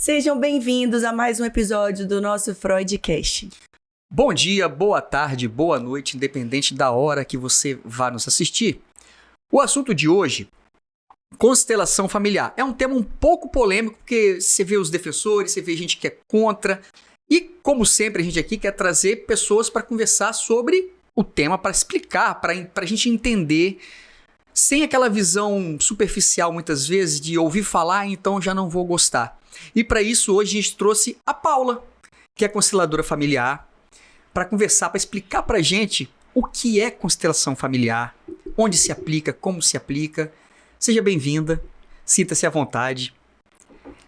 Sejam bem-vindos a mais um episódio do nosso Freudcast. Bom dia, boa tarde, boa noite, independente da hora que você vá nos assistir. O assunto de hoje, constelação familiar, é um tema um pouco polêmico, porque você vê os defensores, você vê gente que é contra, e como sempre a gente aqui quer trazer pessoas para conversar sobre o tema, para explicar, para a gente entender, sem aquela visão superficial muitas vezes de ouvir falar, então já não vou gostar. E para isso hoje a gente trouxe a Paula, que é consteladora familiar, para conversar, para explicar para a gente o que é constelação familiar, onde se aplica, como se aplica. Seja bem-vinda, sinta-se à vontade.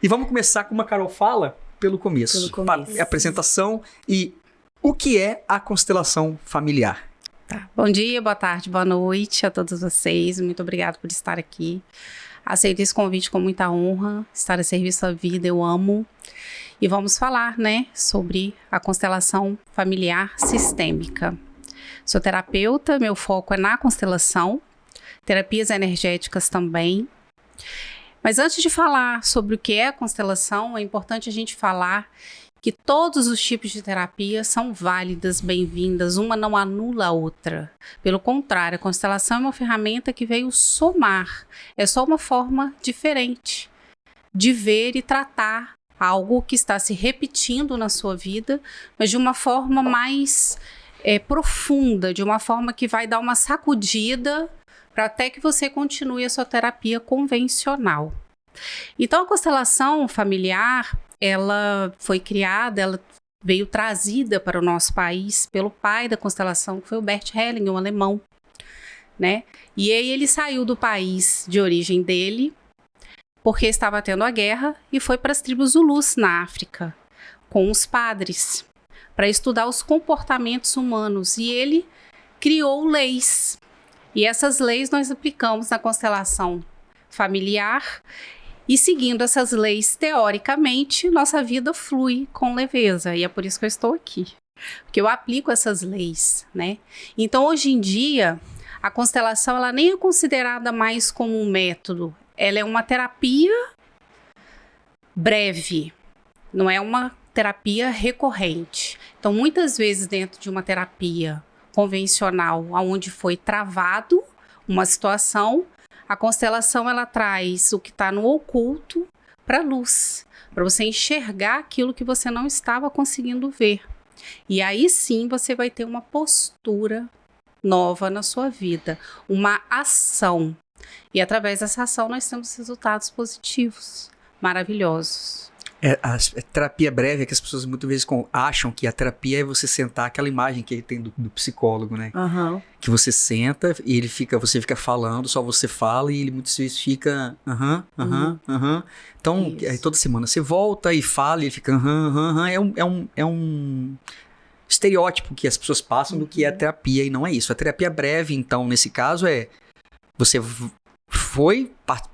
E vamos começar, como a Carol fala, pelo começo. A apresentação e o que é a constelação familiar. Tá. Bom dia, boa tarde, boa noite a todos vocês. Muito obrigada por estar aqui. Aceito esse convite com muita honra. Estar a serviço da vida, eu amo. E vamos falar, sobre a constelação familiar sistêmica. Sou terapeuta, meu foco é na constelação, terapias energéticas também. Mas antes de falar sobre o que é a constelação, é importante a gente falar que todos os tipos de terapia são válidas, bem-vindas, uma não anula a outra. Pelo contrário, a constelação é uma ferramenta que veio somar, é só uma forma diferente de ver e tratar algo que está se repetindo na sua vida, mas de uma forma mais profunda, de uma forma que vai dar uma sacudida para até que você continue a sua terapia convencional. Então, a constelação familiar, ela foi criada, ela veio trazida para o nosso país pelo pai da constelação, que foi o Bert Hellinger, um alemão, E aí ele saiu do país de origem dele, porque estava tendo a guerra, e foi para as tribos Zulus na África, com os padres, para estudar os comportamentos humanos. E ele criou leis. E essas leis nós aplicamos na constelação familiar. E seguindo essas leis, teoricamente, nossa vida flui com leveza. E é por isso que eu estou aqui. Porque eu aplico essas leis, Então, hoje em dia, a constelação ela nem é considerada mais como um método. Ela é uma terapia breve, não é uma terapia recorrente. Então, muitas vezes dentro de uma terapia convencional, onde foi travado uma situação, a constelação ela traz o que está no oculto para a luz, para você enxergar aquilo que você não estava conseguindo ver. E aí sim você vai ter uma postura nova na sua vida, uma ação. E através dessa ação nós temos resultados positivos, maravilhosos. A terapia breve é que as pessoas muitas vezes acham que a terapia é você sentar, aquela imagem que tem do psicólogo, Uhum. Que você senta e você fica falando, só você fala e ele muitas vezes fica Então, toda semana você volta e fala e ele fica É um estereótipo que as pessoas passam do que é a terapia e não é isso. A terapia breve, então, nesse caso você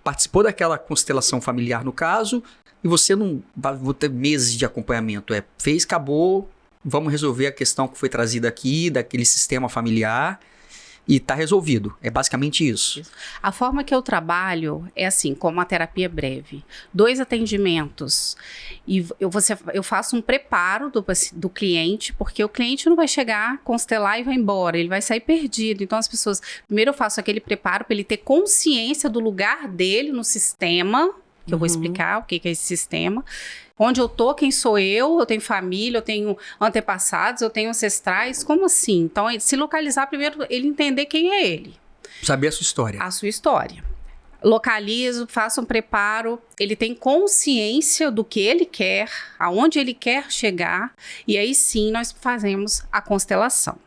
participou daquela constelação familiar no caso, e você não vai ter meses de acompanhamento. Fez, acabou, vamos resolver a questão que foi trazida aqui, daquele sistema familiar, e está resolvido. É basicamente isso. A forma que eu trabalho é assim, como a terapia breve. 2 atendimentos. E eu faço um preparo do cliente, porque o cliente não vai chegar, constelar e vai embora. Ele vai sair perdido. Então, as pessoas... Primeiro eu faço aquele preparo para ele ter consciência do lugar dele no sistema, que eu vou explicar o que é esse sistema. Onde eu tô, quem sou eu tenho família, eu tenho antepassados, eu tenho ancestrais, como assim? Então, se localizar primeiro, ele entender quem é ele. Saber a sua história. A sua história. Localizo, faço um preparo, ele tem consciência do que ele quer, aonde ele quer chegar, e aí sim nós fazemos a constelação.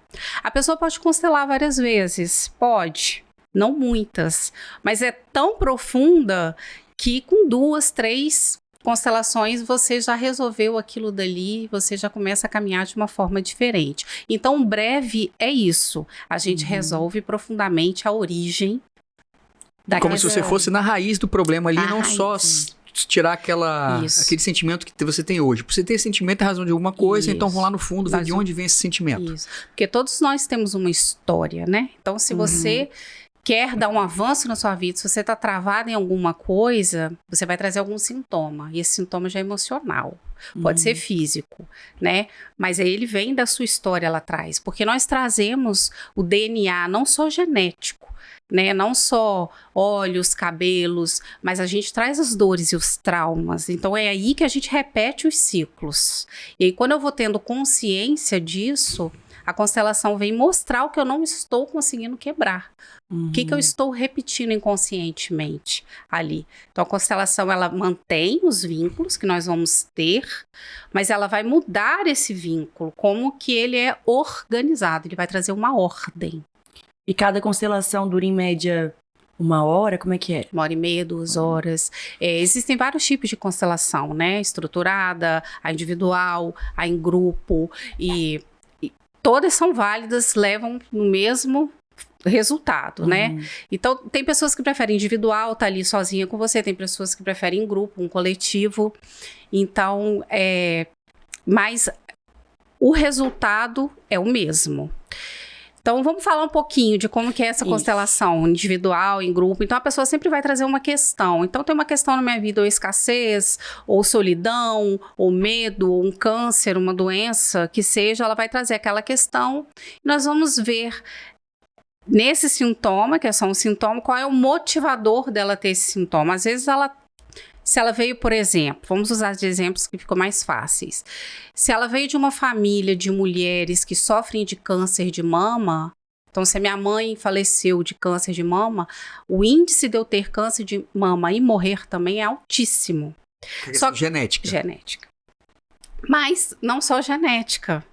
A pessoa pode constelar várias vezes? Pode, não muitas, mas é tão profunda que com 2, 3 constelações você já resolveu aquilo dali, você já começa a caminhar de uma forma diferente. Então, breve é isso. A gente resolve profundamente a origem da Como se você fosse na raiz do problema ali, não só tirar aquele sentimento que você tem hoje. Você tem esse sentimento, é razão de alguma coisa, então vamos lá no fundo ver de onde vem esse sentimento. Isso. Porque todos nós temos uma história, Então, se você quer dar um avanço na sua vida, se você está travado em alguma coisa, você vai trazer algum sintoma. E esse sintoma já é emocional. Pode ser físico, né? Mas aí ele vem da sua história lá atrás. Porque nós trazemos o DNA não só genético, né? Não só olhos, cabelos, mas a gente traz as dores e os traumas. Então é aí que a gente repete os ciclos. E aí quando eu vou tendo consciência disso, a constelação vem mostrar o que eu não estou conseguindo quebrar. O que eu estou repetindo inconscientemente ali. Então a constelação, ela mantém os vínculos que nós vamos ter, mas ela vai mudar esse vínculo, como que ele é organizado, ele vai trazer uma ordem. E cada constelação dura em média 1 hora? Como é que é? 1h30, 2 horas. Existem vários tipos de constelação, né? Estruturada, a individual, a em grupo, e todas são válidas, levam no mesmo resultado, né? Então, tem pessoas que preferem individual, tá ali sozinha com você, tem pessoas que preferem em grupo, um coletivo. Então, mas o resultado é o mesmo. Então, vamos falar um pouquinho de como que é essa constelação individual, em grupo. Então, a pessoa sempre vai trazer uma questão. Então, tem uma questão na minha vida, ou escassez, ou solidão, ou medo, ou um câncer, uma doença, que seja, ela vai trazer aquela questão. E nós vamos ver nesse sintoma, que é só um sintoma, qual é o motivador dela ter esse sintoma. Às vezes, se ela veio, por exemplo, vamos usar de exemplos que ficam mais fáceis. Se ela veio de uma família de mulheres que sofrem de câncer de mama, então se a minha mãe faleceu de câncer de mama, o índice de eu ter câncer de mama e morrer também é altíssimo. Só genética. Genética. Mas não só genética.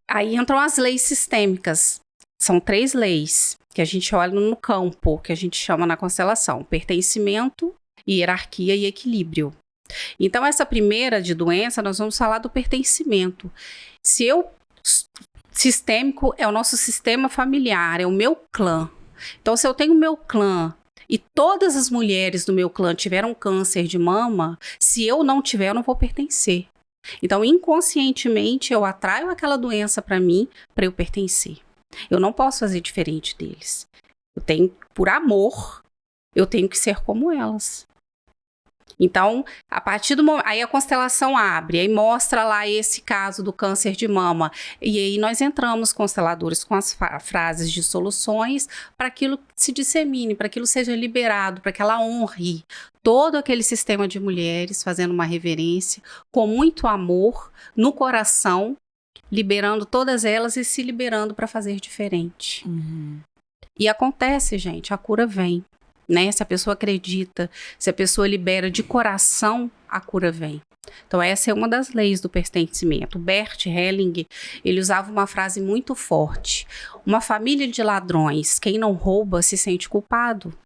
Aí entram as leis sistêmicas. São 3 leis que a gente olha no campo, que a gente chama na constelação: pertencimento, hierarquia e equilíbrio. Então, essa primeira de doença, nós vamos falar do pertencimento. Sistêmico é o nosso sistema familiar, é o meu clã. Então, se eu tenho o meu clã e todas as mulheres do meu clã tiveram câncer de mama, se eu não tiver, eu não vou pertencer. Então, inconscientemente, eu atraio aquela doença para mim, para eu pertencer. Eu não posso fazer diferente deles. Eu tenho, por amor, eu tenho que ser como elas. Então, a partir do momento, aí a constelação abre, aí mostra lá esse caso do câncer de mama. E aí nós entramos, consteladores, com as frases de soluções para aquilo se dissemine, para aquilo seja liberado, para que ela honre todo aquele sistema de mulheres, fazendo uma reverência, com muito amor, no coração, liberando todas elas e se liberando para fazer diferente. E acontece, gente, a cura vem. Né? Se a pessoa acredita, se a pessoa libera de coração, a cura vem. Então essa é uma das leis do pertencimento. Bert Helling, ele usava uma frase muito forte: uma família de ladrões, quem não rouba se sente culpado.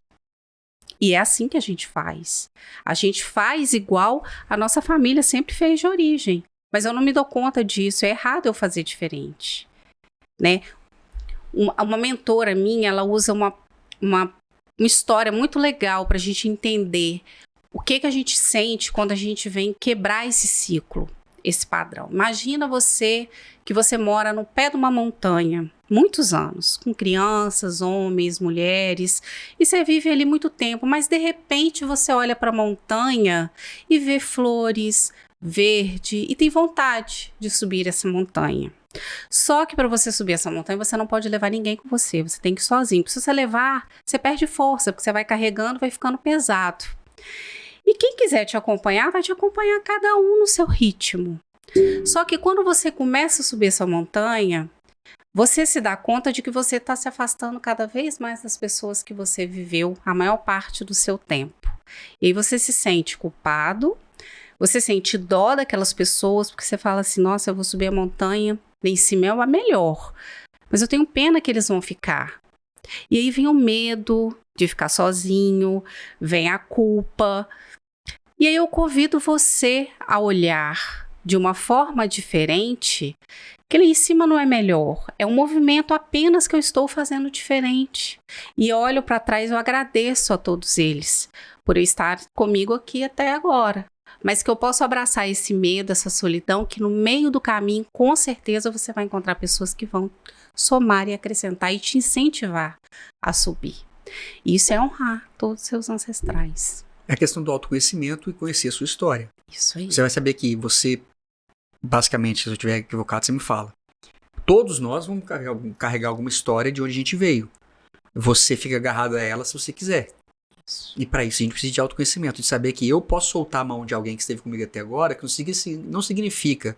E é assim que a gente faz. A gente faz igual a nossa família sempre fez de origem. Mas eu não me dou conta disso, é errado eu fazer diferente. Né? Uma mentora minha, ela usa uma história muito legal para a gente entender o que a gente sente quando a gente vem quebrar esse ciclo, esse padrão. Imagina que você mora no pé de uma montanha, muitos anos, com crianças, homens, mulheres, e você vive ali muito tempo, mas de repente você olha para a montanha e vê flores, verde, e tem vontade de subir essa montanha. Só que para você subir essa montanha, você não pode levar ninguém com você, você tem que ir sozinho. Porque se você levar, você perde força, porque você vai carregando, vai ficando pesado. E quem quiser te acompanhar, vai te acompanhar cada um no seu ritmo. Só que quando você começa a subir essa montanha, você se dá conta de que você está se afastando cada vez mais das pessoas que você viveu a maior parte do seu tempo. E aí você se sente culpado, você sente dó daquelas pessoas, porque você fala assim, nossa, eu vou subir a montanha, lá em cima é a melhor, mas eu tenho pena que eles vão ficar. E aí vem o medo de ficar sozinho, vem a culpa. E aí eu convido você a olhar de uma forma diferente, que lá em cima não é melhor, é um movimento apenas que eu estou fazendo diferente. E olho para trás, eu agradeço a todos eles por eu estar comigo aqui até agora. mas que eu posso abraçar esse medo, essa solidão, que no meio do caminho, com certeza, você vai encontrar pessoas que vão somar e acrescentar e te incentivar a subir. Isso é honrar todos os seus ancestrais. É a questão do autoconhecimento e conhecer a sua história. Isso aí. Você vai saber que você, basicamente, se eu estiver equivocado, você me fala. Todos nós vamos carregar alguma história de onde a gente veio. Você fica agarrado a ela se você quiser. E para isso a gente precisa de autoconhecimento, de saber que eu posso soltar a mão de alguém que esteve comigo até agora, que não significa,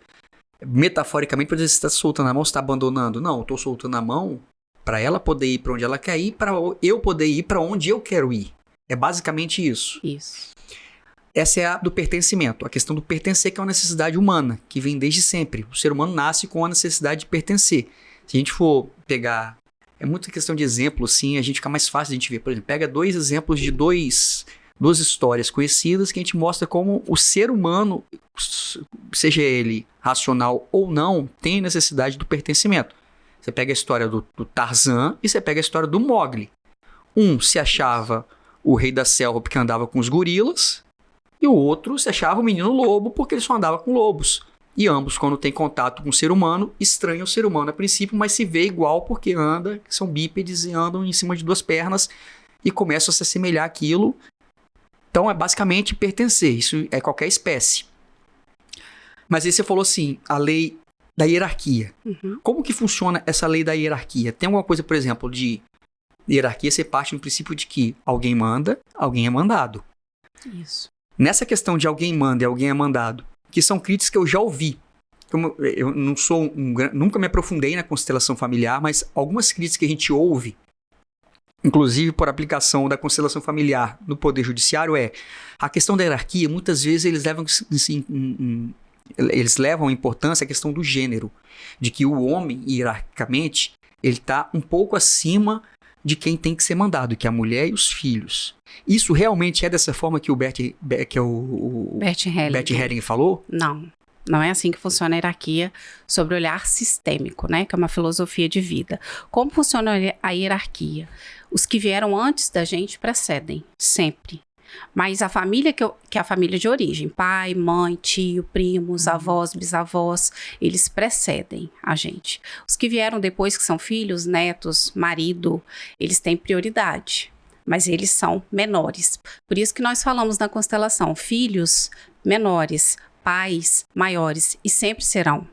metaforicamente, por dizer que você está soltando a mão, você está abandonando. Não, eu estou soltando a mão para ela poder ir para onde ela quer ir, para eu poder ir para onde eu quero ir. É basicamente isso. Isso. Essa é a do pertencimento, a questão do pertencer, que é uma necessidade humana, que vem desde sempre. O ser humano nasce com a necessidade de pertencer. Se a gente for pegar, é muita questão de exemplo, assim, a gente fica mais fácil de a gente ver. Por exemplo, pega 2 exemplos de duas histórias conhecidas que a gente mostra como o ser humano, seja ele racional ou não, tem necessidade do pertencimento. Você pega a história do Tarzan e você pega a história do Mowgli. Um se achava o rei da selva porque andava com os gorilas, e o outro se achava o menino lobo porque ele só andava com lobos. E ambos, quando tem contato com o ser humano, estranham o ser humano a princípio, mas se vê igual porque são bípedes e andam em cima de 2 pernas e começam a se assemelhar àquilo. Então é basicamente pertencer, isso é qualquer espécie. Mas aí você falou assim, a lei da hierarquia. Uhum. Como que funciona essa lei da hierarquia? Tem alguma coisa, por exemplo, de hierarquia, você parte do princípio de que alguém manda, alguém é mandado. Isso. Nessa questão de alguém manda e alguém é mandado, que são críticas que eu já ouvi. Eu não sou nunca me aprofundei na constelação familiar, mas algumas críticas que a gente ouve, inclusive por aplicação da constelação familiar no Poder Judiciário, é a questão da hierarquia. Muitas vezes eles levam a importância a questão do gênero, de que o homem, hierarquicamente, ele está um pouco acima de quem tem que ser mandado, que é a mulher e os filhos. Isso realmente é dessa forma que o Bert Hellinger falou? Não. Não é assim que funciona a hierarquia sobre o olhar sistêmico, né? Que é uma filosofia de vida. Como funciona a hierarquia? Os que vieram antes da gente precedem, sempre. Mas a família que é a família de origem, pai, mãe, tio, primos, avós, bisavós, eles precedem a gente. Os que vieram depois, que são filhos, netos, marido, eles têm prioridade, mas eles são menores. Por isso que nós falamos na constelação, filhos menores, pais maiores, e sempre serão.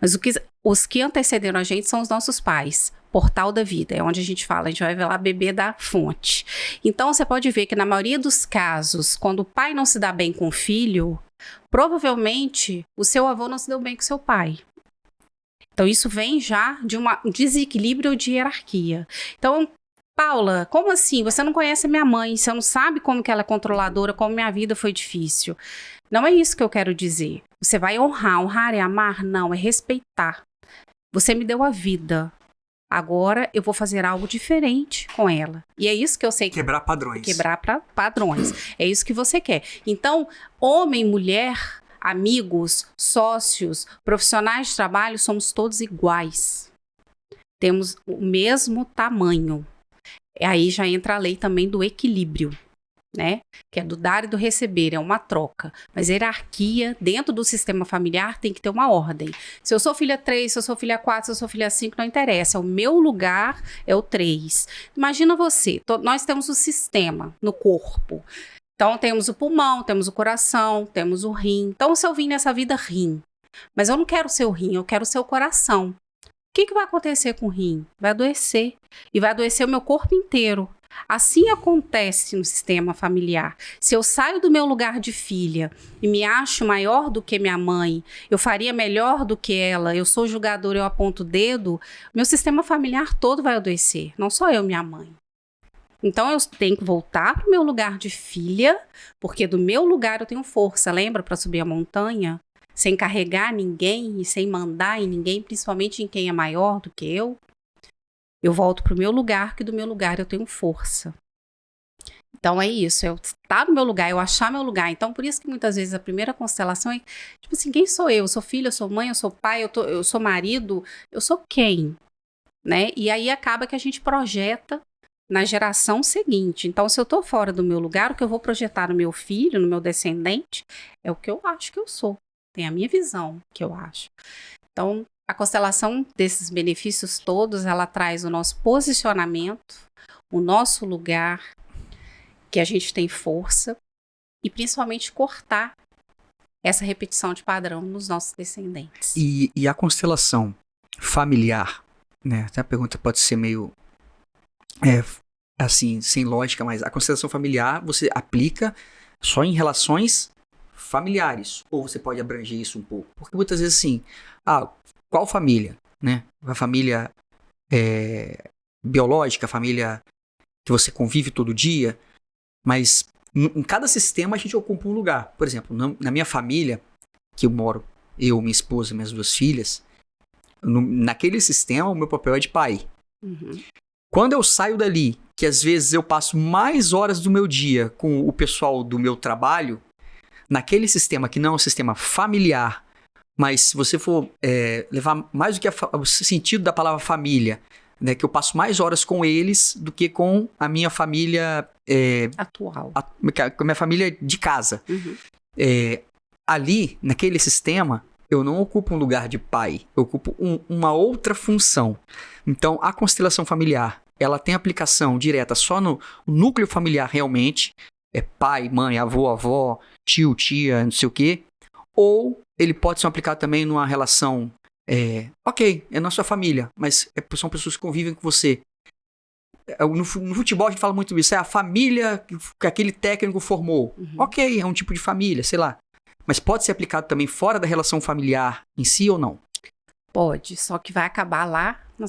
Mas os que antecederam a gente são os nossos pais. Portal da vida, é onde a gente fala, a gente vai ver lá beber da fonte. Então, você pode ver que na maioria dos casos, quando o pai não se dá bem com o filho, provavelmente o seu avô não se deu bem com o seu pai. Então, isso vem já de um desequilíbrio de hierarquia. Então, Paula, como assim? Você não conhece a minha mãe, você não sabe como que ela é controladora, como minha vida foi difícil. Não é isso que eu quero dizer. Você vai honrar. Honrar é amar? Não, é respeitar. Você me deu a vida. Agora eu vou fazer algo diferente com ela. E é isso que eu sei. Quebrar padrões. Quebrar padrões. É isso que você quer. Então, homem, mulher, amigos, sócios, profissionais de trabalho, somos todos iguais. Temos o mesmo tamanho. E aí já entra a lei também do equilíbrio, né? Que é do dar e do receber, é uma troca. Mas a hierarquia dentro do sistema familiar tem que ter uma ordem. Se eu sou filha 3, se eu sou filha 4, se eu sou filha 5, não interessa. O meu lugar é o 3. Imagina você, nós temos o sistema no corpo. Então temos o pulmão, temos o coração, temos o rim. Então se eu vim nessa vida rim, mas eu não quero o seu rim, eu quero o seu coração. O que vai acontecer com o rim? Vai adoecer. E vai adoecer o meu corpo inteiro. Assim acontece no sistema familiar. Se eu saio do meu lugar de filha e me acho maior do que minha mãe, eu faria melhor do que ela, eu sou julgadora, eu aponto o dedo, meu sistema familiar todo vai adoecer. Não só eu, minha mãe. Então eu tenho que voltar para o meu lugar de filha, porque do meu lugar eu tenho força. Lembra, para subir a montanha? Sem carregar ninguém e sem mandar em ninguém, principalmente em quem é maior do que eu. Eu volto para o meu lugar, que do meu lugar eu tenho força. Então é isso, eu estar no meu lugar, eu achar meu lugar. Então por isso que muitas vezes a primeira constelação é, tipo assim, quem sou eu? Eu sou filha, eu sou mãe, eu sou pai, eu sou marido, eu sou quem? Né? E aí acaba que a gente projeta na geração seguinte. Então, se eu estou fora do meu lugar, o que eu vou projetar no meu filho, no meu descendente, é o que eu acho que eu sou. Tem a minha visão que eu acho. Então, a constelação desses benefícios todos, ela traz o nosso posicionamento, o nosso lugar, que a gente tem força, e principalmente cortar essa repetição de padrão nos nossos descendentes. E a constelação familiar, né? Até a pergunta pode ser meio assim, sem lógica, mas a constelação familiar você aplica só em relações familiares, ou você pode abranger isso um pouco? Porque muitas vezes assim, qual família, né? A família biológica, a família que você convive todo dia, mas em cada sistema a gente ocupa um lugar. Por exemplo, na minha família, que eu moro, eu, minha esposa, minhas 2 filhas, naquele sistema o meu papel é de pai. Uhum. Quando eu saio dali, que às vezes eu passo mais horas do meu dia com o pessoal do meu trabalho, naquele sistema que não é um sistema familiar, mas se você for levar mais do que o sentido da palavra família, né, que eu passo mais horas com eles do que com a minha família atual. Com a minha família de casa. Uhum. Ali, naquele sistema, eu não ocupo um lugar de pai, eu ocupo uma outra função. Então, a constelação familiar, ela tem aplicação direta só no núcleo familiar realmente, pai, mãe, avô, avó, tio, tia, não sei o quê, ou ele pode ser aplicado também numa relação, é na sua família, mas são pessoas que convivem com você. No futebol a gente fala muito isso, é a família que aquele técnico formou. Uhum. Ok, é um tipo de família, sei lá. Mas pode ser aplicado também fora da relação familiar em si ou não? Pode, só que vai acabar lá na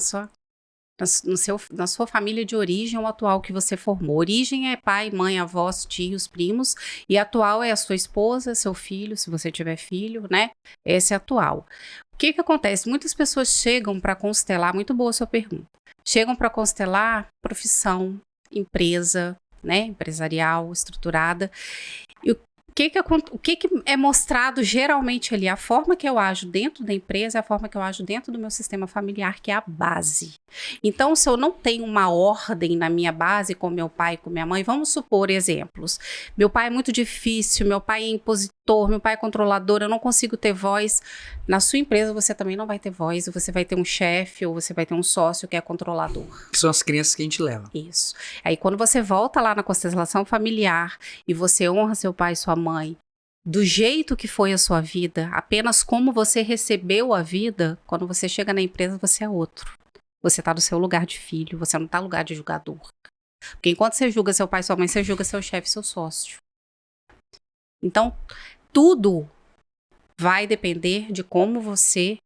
sua família de origem ou atual que você formou. Origem é pai, mãe, avós, tios, primos, e atual é a sua esposa, seu filho, se você tiver filho, né? Esse é atual. O que acontece? Muitas pessoas chegam para constelar, muito boa a sua pergunta, chegam para constelar profissão, empresa, né? Empresarial, estruturada, e o que é mostrado geralmente ali? A forma que eu ajo dentro da empresa é a forma que eu ajo dentro do meu sistema familiar, que é a base. Então, se eu não tenho uma ordem na minha base com meu pai e com minha mãe, vamos supor exemplos. Meu pai é muito difícil, meu pai é impositor, meu pai é controlador, eu não consigo ter voz. Na sua empresa, você também não vai ter voz, você vai ter um chefe ou você vai ter um sócio que é controlador. Que são as crianças que a gente leva. Isso. Aí, quando você volta lá na constelação familiar e você honra seu pai e sua mãe, do jeito que foi a sua vida, apenas como você recebeu a vida, quando você chega na empresa, você é outro. Você está no seu lugar de filho, você não está no lugar de julgador. Porque enquanto você julga seu pai e sua mãe, você julga seu chefe e seu sócio. Então, tudo vai depender de como você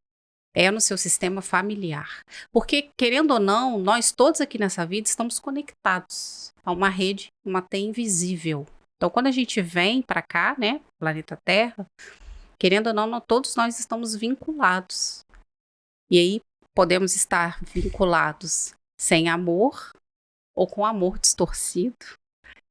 é no seu sistema familiar. Porque, querendo ou não, nós todos aqui nessa vida estamos conectados a uma rede, uma teia invisível. Então, quando a gente vem para cá, né, planeta Terra, querendo ou não, todos nós estamos vinculados. E aí, podemos estar vinculados sem amor ou com amor distorcido.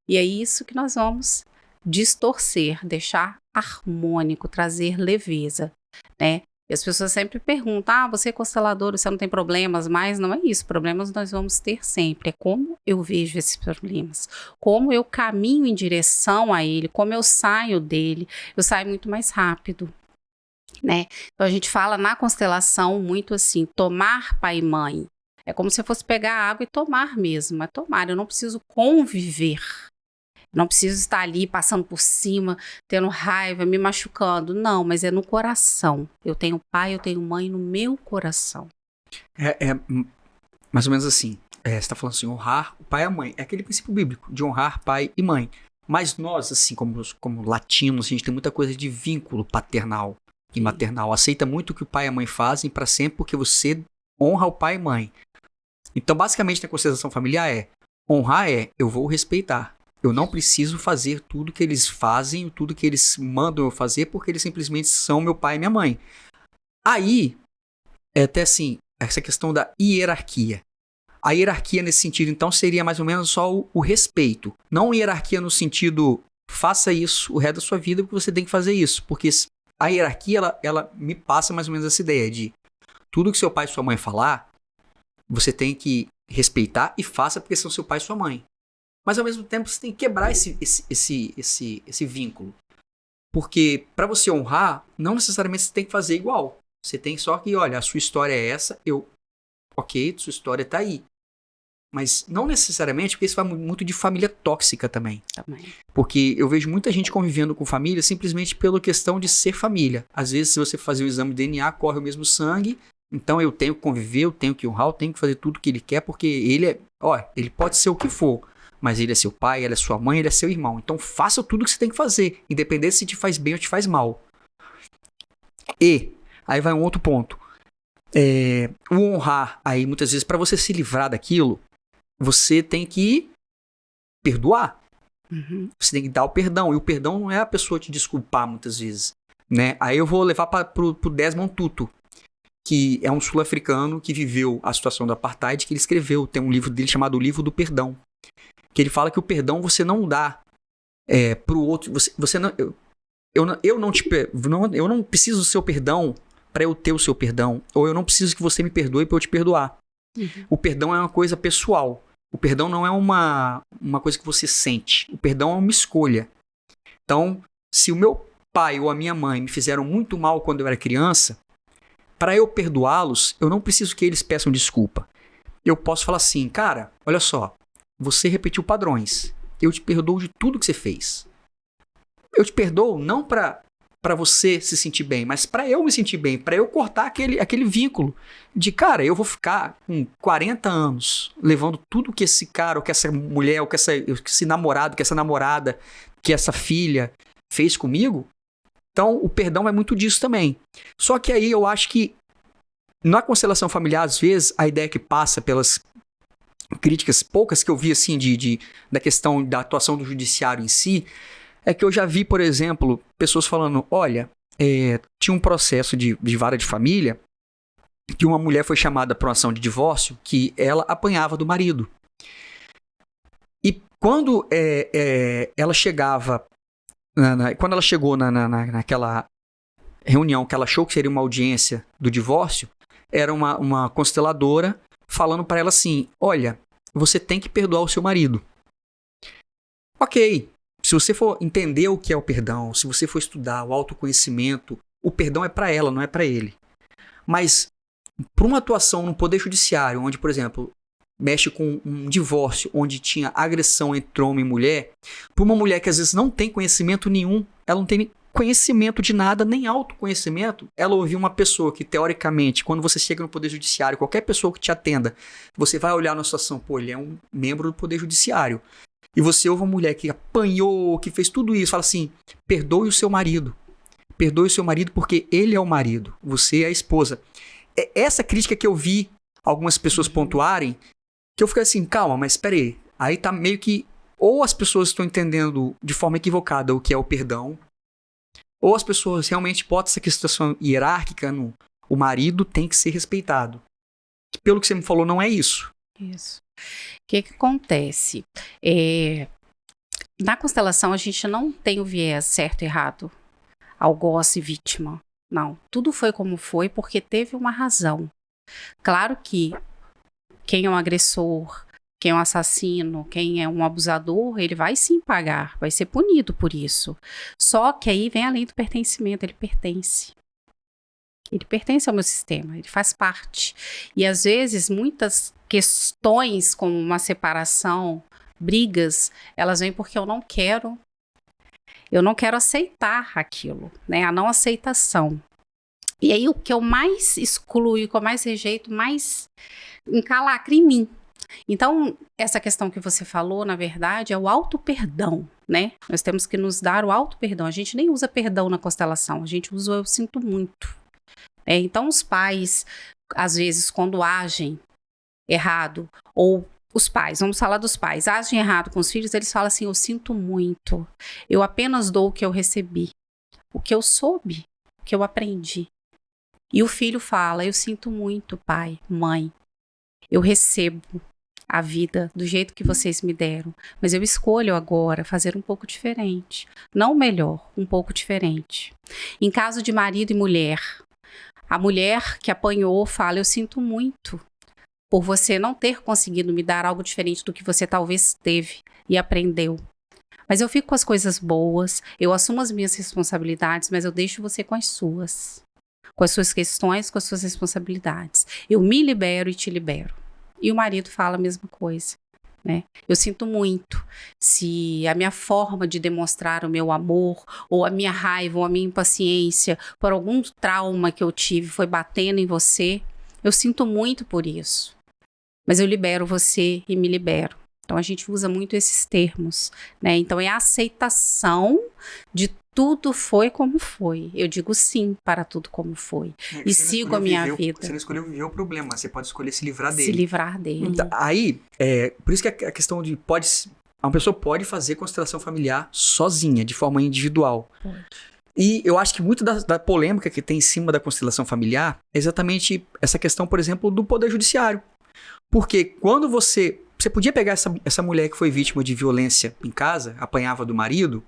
E é isso que nós vamos distorcer, deixar harmônico, trazer leveza, né? E as pessoas sempre perguntam, você é constelador, você não tem problemas, mas não é isso, problemas nós vamos ter sempre, é como eu vejo esses problemas, como eu caminho em direção a ele, como eu saio dele, eu saio muito mais rápido, né? Então a gente fala na constelação muito assim, tomar pai e mãe, é como se eu fosse pegar a água e tomar mesmo, é tomar, eu não preciso conviver. Não preciso estar ali passando por cima, tendo raiva, me machucando. Não, mas é no coração. Eu tenho pai, eu tenho mãe no meu coração. É mais ou menos assim. Você está falando assim, honrar o pai e a mãe. É aquele princípio bíblico de honrar pai e mãe. Mas nós, assim, como latinos, a gente tem muita coisa de vínculo paternal e maternal. Aceita muito o que o pai e a mãe fazem para sempre porque você honra o pai e mãe. Então, basicamente, na constelação familiar honrar eu vou respeitar. Eu não preciso fazer tudo que eles fazem, tudo que eles mandam eu fazer, porque eles simplesmente são meu pai e minha mãe. Aí, é até assim, essa questão da hierarquia. A hierarquia nesse sentido, então, seria mais ou menos só o respeito. Não hierarquia no sentido, faça isso o resto da sua vida, porque você tem que fazer isso. Porque a hierarquia, ela me passa mais ou menos essa ideia de tudo que seu pai e sua mãe falar, você tem que respeitar e faça porque são seu pai e sua mãe. Mas ao mesmo tempo você tem que quebrar esse vínculo. Porque para você honrar, não necessariamente você tem que fazer igual. Você tem só que, olha, a sua história é essa, ok, sua história tá aí. Mas não necessariamente, porque isso vai muito de família tóxica também. Porque eu vejo muita gente convivendo com família simplesmente pela questão de ser família. Às vezes, se você fazer o exame de DNA, corre o mesmo sangue, então eu tenho que conviver, eu tenho que honrar, eu tenho que fazer tudo o que ele quer, porque ele pode ser o que for, mas ele é seu pai, ela é sua mãe, ele é seu irmão. Então faça tudo o que você tem que fazer, independente se te faz bem ou te faz mal. E, aí vai um outro ponto. O honrar, aí muitas vezes, para você se livrar daquilo, você tem que perdoar. Você tem que dar o perdão. E o perdão não é a pessoa te desculpar muitas vezes, né? Aí eu vou levar pro Desmond Tutu, que é um sul-africano que viveu a situação do apartheid, que ele escreveu. Tem um livro dele chamado O Livro do Perdão. Que ele fala que o perdão você não dá pro outro. Você não, eu não preciso do seu perdão para eu ter o seu perdão. Ou eu não preciso que você me perdoe para eu te perdoar. O perdão é uma coisa pessoal. O perdão não é uma coisa que você sente. O perdão é uma escolha. Então, se o meu pai ou a minha mãe me fizeram muito mal quando eu era criança, para eu perdoá-los, eu não preciso que eles peçam desculpa. Eu posso falar assim, cara, olha só, você repetiu padrões. Eu te perdoo de tudo que você fez. Eu te perdoo não para você se sentir bem, mas para eu me sentir bem, para eu cortar aquele vínculo de, cara, eu vou ficar com 40 anos levando tudo que esse cara, ou que essa mulher, ou que esse namorado, que essa namorada, que essa filha fez comigo. Então, o perdão é muito disso também. Só que aí eu acho que na constelação familiar, às vezes, a ideia que passa pelas críticas poucas que eu vi, assim, da questão da atuação do judiciário em si, é que eu já vi, por exemplo, pessoas falando, olha, tinha um processo de vara de família que uma mulher foi chamada para uma ação de divórcio que ela apanhava do marido. E quando ela chegava, quando ela chegou naquela reunião que ela achou que seria uma audiência do divórcio, era uma consteladora falando para ela assim, olha, você tem que perdoar o seu marido. Ok. Se você for entender o que é o perdão, se você for estudar o autoconhecimento, o perdão é para ela, não é para ele. Mas, para uma atuação no Poder Judiciário, onde, por exemplo, mexe com um divórcio, onde tinha agressão entre homem e mulher, para uma mulher que às vezes não tem conhecimento nenhum, ela não tem conhecimento de nada, nem autoconhecimento, ela ouviu uma pessoa que, teoricamente, quando você chega no Poder Judiciário, qualquer pessoa que te atenda, você vai olhar na situação, pô, ele é um membro do Poder Judiciário. E você ouve uma mulher que apanhou, que fez tudo isso, fala assim, perdoe o seu marido. Perdoe o seu marido porque ele é o marido, você é a esposa. É essa crítica que eu vi algumas pessoas pontuarem, que eu fiquei assim, calma, mas espera aí. Aí tá meio que, ou as pessoas estão entendendo de forma equivocada o que é o perdão, ou as pessoas realmente botam essa questão hierárquica no o marido tem que ser respeitado. Pelo que você me falou, não é isso. Isso. O que acontece? Na constelação, a gente não tem o viés certo e errado, algoz e vítima. Não. Tudo foi como foi porque teve uma razão. Claro que quem é um agressor, quem é um assassino, quem é um abusador, ele vai sim pagar, vai ser punido por isso. Só que aí vem além do pertencimento, ele pertence. Ele pertence ao meu sistema, ele faz parte. E às vezes muitas questões como uma separação, brigas, elas vêm porque eu não quero aceitar aquilo, né? A não aceitação. E aí o que eu mais excluo, o que eu mais rejeito, mais encalacra em mim. Então, essa questão que você falou, na verdade, é o auto-perdão, né? Nós temos que nos dar o auto-perdão. A gente nem usa perdão na constelação, a gente usa o eu sinto muito. Então, os pais, às vezes, quando agem errado, ou os pais, vamos falar dos pais, agem errado com os filhos, eles falam assim, eu sinto muito, eu apenas dou o que eu recebi, o que eu soube, o que eu aprendi. E o filho fala, eu sinto muito, pai, mãe, eu recebo a vida do jeito que vocês me deram, mas eu escolho agora fazer um pouco diferente, não melhor, um pouco diferente. Em caso de marido e mulher, a mulher que apanhou fala, eu sinto muito, por você não ter conseguido me dar algo diferente do que você talvez teve e aprendeu. Mas eu fico com as coisas boas, eu assumo as minhas responsabilidades, mas eu deixo você com as suas questões, com as suas responsabilidades. Eu me libero e te libero. E o marido fala a mesma coisa, né? Eu sinto muito se a minha forma de demonstrar o meu amor, ou a minha raiva, ou a minha impaciência, por algum trauma que eu tive, foi batendo em você. Eu sinto muito por isso. Mas eu libero você e me libero. Então a gente usa muito esses termos, né? Então é a aceitação de tudo foi como foi. Eu digo sim para tudo como foi. E sigo a minha vida. Você não escolheu viver o problema, você pode escolher se livrar dele. Se livrar dele. Então, aí, por isso que a questão de uma pessoa pode fazer constelação familiar sozinha, de forma individual. Pode. E eu acho que muito da polêmica que tem em cima da constelação familiar é exatamente essa questão, por exemplo, do poder judiciário. Porque quando você podia pegar essa mulher que foi vítima de violência em casa, apanhava do marido,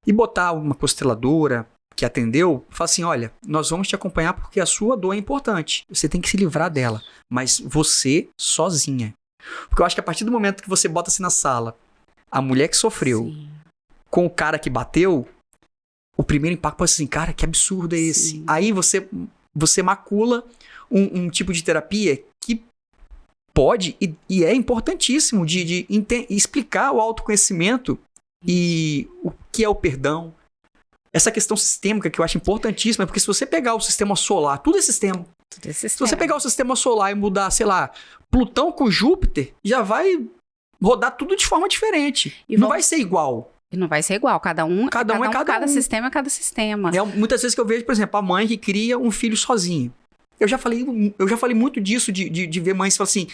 e botar uma consteladora que atendeu, falar assim, olha, nós vamos te acompanhar porque a sua dor é importante, você tem que se livrar dela, mas você sozinha. Porque eu acho que a partir do momento que você bota assim na sala, a mulher que sofreu, Sim. com o cara que bateu, o primeiro impacto pode ser assim, cara, que absurdo é esse? Sim. Aí você macula um tipo de terapia que pode e é importantíssimo de explicar o autoconhecimento e o que é o perdão. Essa questão sistêmica que eu acho importantíssima, porque se você pegar o sistema solar, tudo é sistema. Se você pegar o sistema solar e mudar, sei lá, Plutão com Júpiter, já vai rodar tudo de forma diferente. E não vai ser igual. E não vai ser igual, cada sistema é cada sistema. Muitas vezes que eu vejo, por exemplo, a mãe que cria um filho sozinho. Eu já falei muito disso, de ver mães que falam assim,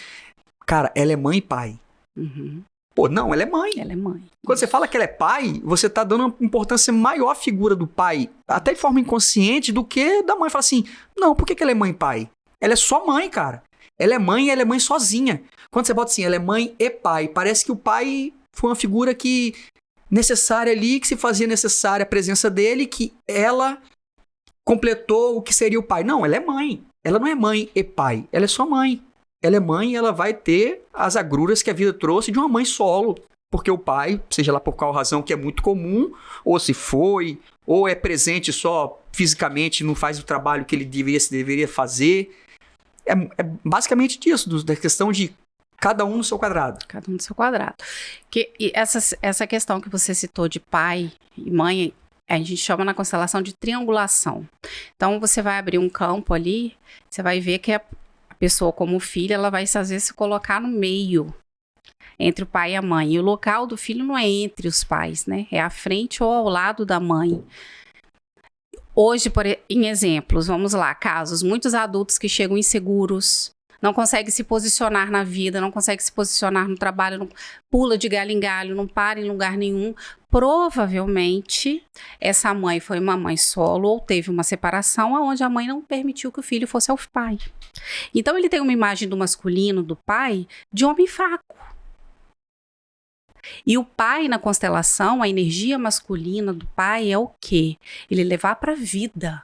cara, ela é mãe e pai. Uhum. Pô, não, ela é mãe. Ela é mãe. Quando você fala que ela é pai, você tá dando uma importância maior à figura do pai, até de forma inconsciente, do que da mãe. Fala assim, não, por que ela é mãe e pai? Ela é só mãe, cara. Ela é mãe sozinha. Quando você bota assim, ela é mãe e pai, parece que o pai foi uma figura que necessária ali, que se fazia necessária a presença dele, que ela completou o que seria o pai. Não, ela é mãe. Ela não é mãe e pai, ela é só mãe. Ela é mãe e ela vai ter as agruras que a vida trouxe de uma mãe solo. Porque o pai, seja lá por qual razão que é muito comum, ou se foi, ou é presente só fisicamente, não faz o trabalho que ele deveria fazer. É basicamente disso, da questão de cada um no seu quadrado. Cada um no seu quadrado. E essa questão que você citou de pai e mãe, a gente chama na constelação de triangulação. Então, você vai abrir um campo ali, você vai ver que a pessoa como filha, ela vai às vezes se colocar no meio, entre o pai e a mãe. E o local do filho não é entre os pais, né? É à frente ou ao lado da mãe. Hoje, em exemplos, vamos lá, casos, muitos adultos que chegam inseguros, não conseguem se posicionar na vida, não conseguem se posicionar no trabalho, não pula de galho em galho, não para em lugar nenhum. Provavelmente, essa mãe foi uma mãe solo ou teve uma separação onde a mãe não permitiu que o filho fosse ao pai. Então, ele tem uma imagem do masculino, do pai, de homem fraco. E o pai, na constelação, a energia masculina do pai é o quê? Ele levar para a vida.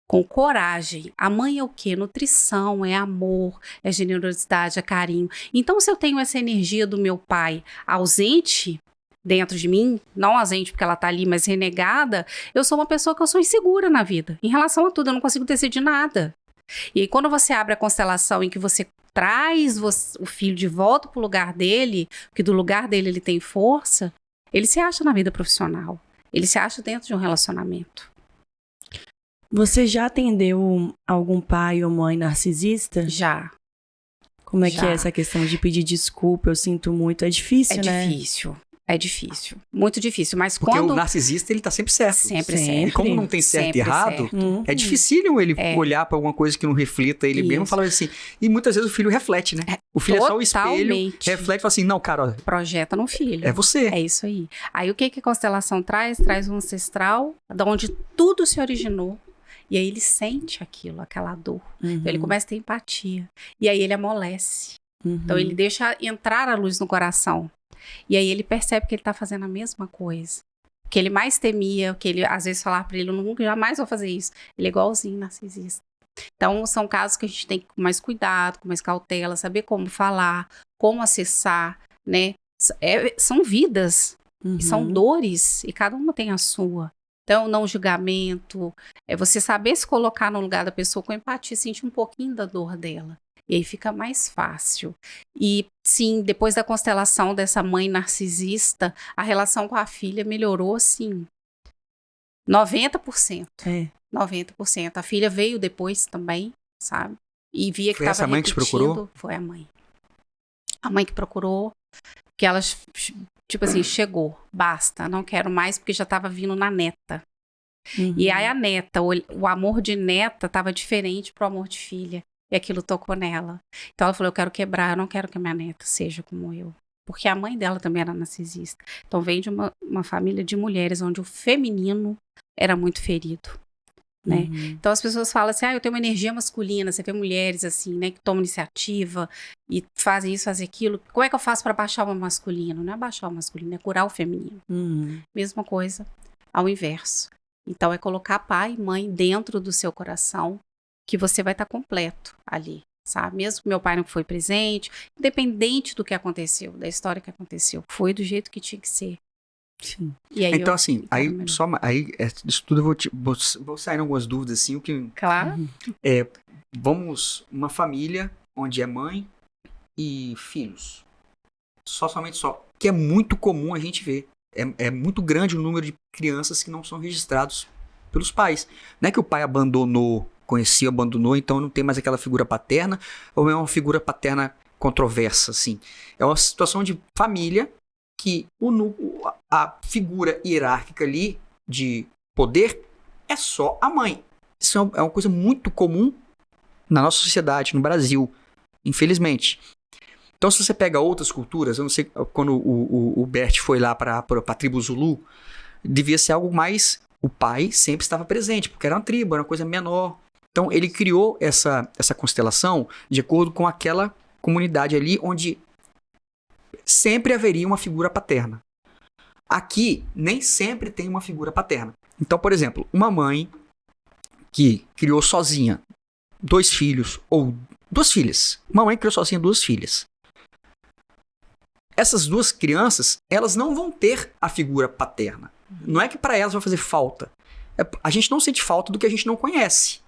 Com coragem. A mãe é o quê? Nutrição, é amor, é generosidade, é carinho. Então, se eu tenho essa energia do meu pai ausente dentro de mim, não ausente porque ela tá ali, mas renegada, eu sou uma pessoa que eu sou insegura na vida. Em relação a tudo, eu não consigo decidir nada. E aí, quando você abre a constelação em que você traz o filho de volta pro lugar dele, porque do lugar dele ele tem força, ele se acha na vida profissional. Ele se acha dentro de um relacionamento. Você já atendeu algum pai ou mãe narcisista? Já. Como é que é essa questão de pedir desculpa? Eu sinto muito. É difícil, né? É difícil. Muito difícil. Mas porque o narcisista, ele tá sempre certo. Sempre certo. E como não tem certo e errado, é dificílimo ele olhar pra alguma coisa que não reflita ele mesmo e falar assim. E muitas vezes o filho reflete, né? O filho é só o espelho, reflete e fala assim, não, cara, ó, projeta no filho. É você. É isso aí. Aí o que a constelação traz? Traz um ancestral, de onde tudo se originou. E aí ele sente aquilo, aquela dor. Então ele começa a ter empatia. E aí ele amolece. Então ele deixa entrar a luz no coração. E aí ele percebe que ele tá fazendo a mesma coisa. O que ele mais temia, o que ele às vezes falava pra ele, eu nunca jamais vou fazer isso. Ele é igualzinho narcisista. Então, são casos que a gente tem que ir com mais cuidado, com mais cautela, saber como falar, como acessar, né? São vidas, e são dores, e cada uma tem a sua. Então, não julgamento, é você saber se colocar no lugar da pessoa com empatia, sentir um pouquinho da dor dela. E aí fica mais fácil. E sim, depois da constelação dessa mãe narcisista, a relação com a filha melhorou, assim, 90%. 90%. A filha veio depois também, sabe? E via que estava repetindo. Foi essa mãe que te procurou? Foi a mãe. A mãe que procurou, que ela, tipo assim, chegou, basta, não quero mais, porque já estava vindo na neta. E aí a neta, o amor de neta estava diferente pro amor de filha. E aquilo tocou nela. Então ela falou, eu quero quebrar, eu não quero que a minha neta seja como eu. Porque a mãe dela também era narcisista. Então vem de uma família de mulheres onde o feminino era muito ferido. Né? Então as pessoas falam assim, eu tenho uma energia masculina, você vê mulheres assim, né, que tomam iniciativa e fazem isso, fazem aquilo. Como é que eu faço para baixar o masculino? Não é baixar o masculino, é curar o feminino. Mesma coisa ao inverso. Então é colocar pai e mãe dentro do seu coração, que você vai estar completo ali, sabe? Mesmo que meu pai não foi presente, independente do que aconteceu, da história que aconteceu, foi do jeito que tinha que ser. Sim. E aí então, assim, isso tudo eu vou sair em algumas dúvidas, assim, o que... Claro. Vamos, uma família onde é mãe e filhos. Somente só. Que é muito comum a gente ver. É muito grande o número de crianças que não são registrados pelos pais. Não é que o pai abandonou, então não tem mais aquela figura paterna, ou é uma figura paterna controversa, assim. É uma situação de família que a figura hierárquica ali de poder é só a mãe. Isso é uma coisa muito comum na nossa sociedade, no Brasil, infelizmente. Então, se você pega outras culturas, eu não sei, quando o Bert foi lá para a tribo Zulu, devia ser algo mais... O pai sempre estava presente, porque era uma tribo, era uma coisa menor. Então, ele criou essa constelação de acordo com aquela comunidade ali, onde sempre haveria uma figura paterna. Aqui, nem sempre tem uma figura paterna. Então, por exemplo, uma mãe que criou sozinha 2 filhos, ou 2 filhas. Uma mãe que criou sozinha 2 filhas. Essas 2 crianças, elas não vão ter a figura paterna. Não é que para elas vai fazer falta. A gente não sente falta do que a gente não conhece.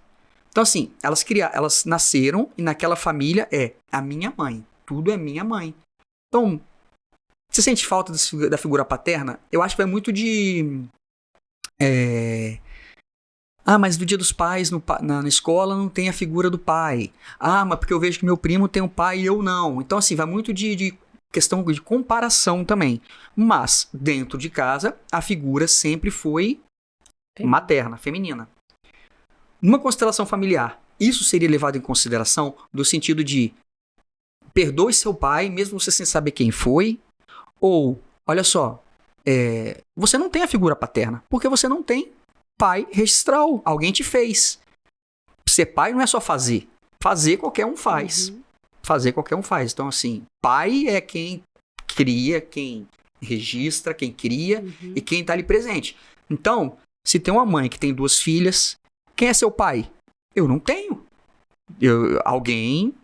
Então, assim, elas nasceram e naquela família é a minha mãe. Tudo é minha mãe. Então, você sente falta da figura paterna? Eu acho que vai muito de... mas no dia dos pais, na escola, não tem a figura do pai. Mas porque eu vejo que meu primo tem um pai e eu não. Então, assim, vai muito de questão de comparação também. Mas, dentro de casa, a figura sempre foi materna, feminina. Numa constelação familiar, isso seria levado em consideração no sentido de perdoe seu pai, mesmo você sem saber quem foi, ou, olha só, você não tem a figura paterna, porque você não tem pai registral, alguém te fez. Ser pai não é só fazer. Fazer qualquer um faz. Fazer qualquer um faz. Então, assim, pai é quem cria, quem registra, quem cria e quem está ali presente. Então, se tem uma mãe que tem 2 filhas, quem é seu pai? Eu não tenho. Alguém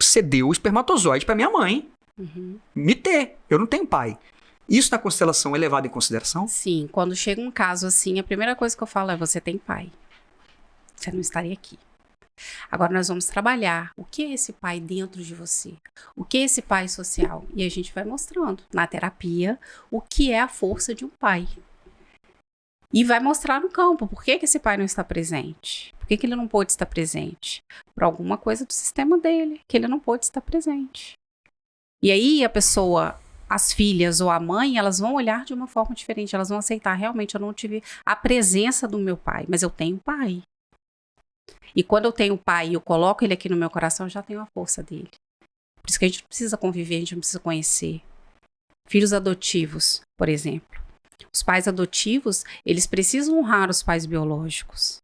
cedeu o espermatozoide para minha mãe me ter. Eu não tenho pai. Isso na constelação é levado em consideração? Sim, quando chega um caso assim, a primeira coisa que eu falo é: você tem pai. Você não estaria aqui. Agora nós vamos trabalhar o que é esse pai dentro de você, o que é esse pai social, e a gente vai mostrando na terapia o que é a força de um pai. E vai mostrar no campo por que esse pai não está presente, por que ele não pôde estar presente, por alguma coisa do sistema dele, que ele não pôde estar presente. E aí a pessoa, as filhas ou a mãe, elas vão olhar de uma forma diferente, elas vão aceitar: realmente eu não tive a presença do meu pai, mas eu tenho pai. E quando eu tenho pai e eu coloco ele aqui no meu coração, eu já tenho a força dele. Por isso que a gente não precisa conviver, a gente não precisa conhecer. Filhos adotivos, por exemplo. Os pais adotivos, eles precisam honrar os pais biológicos.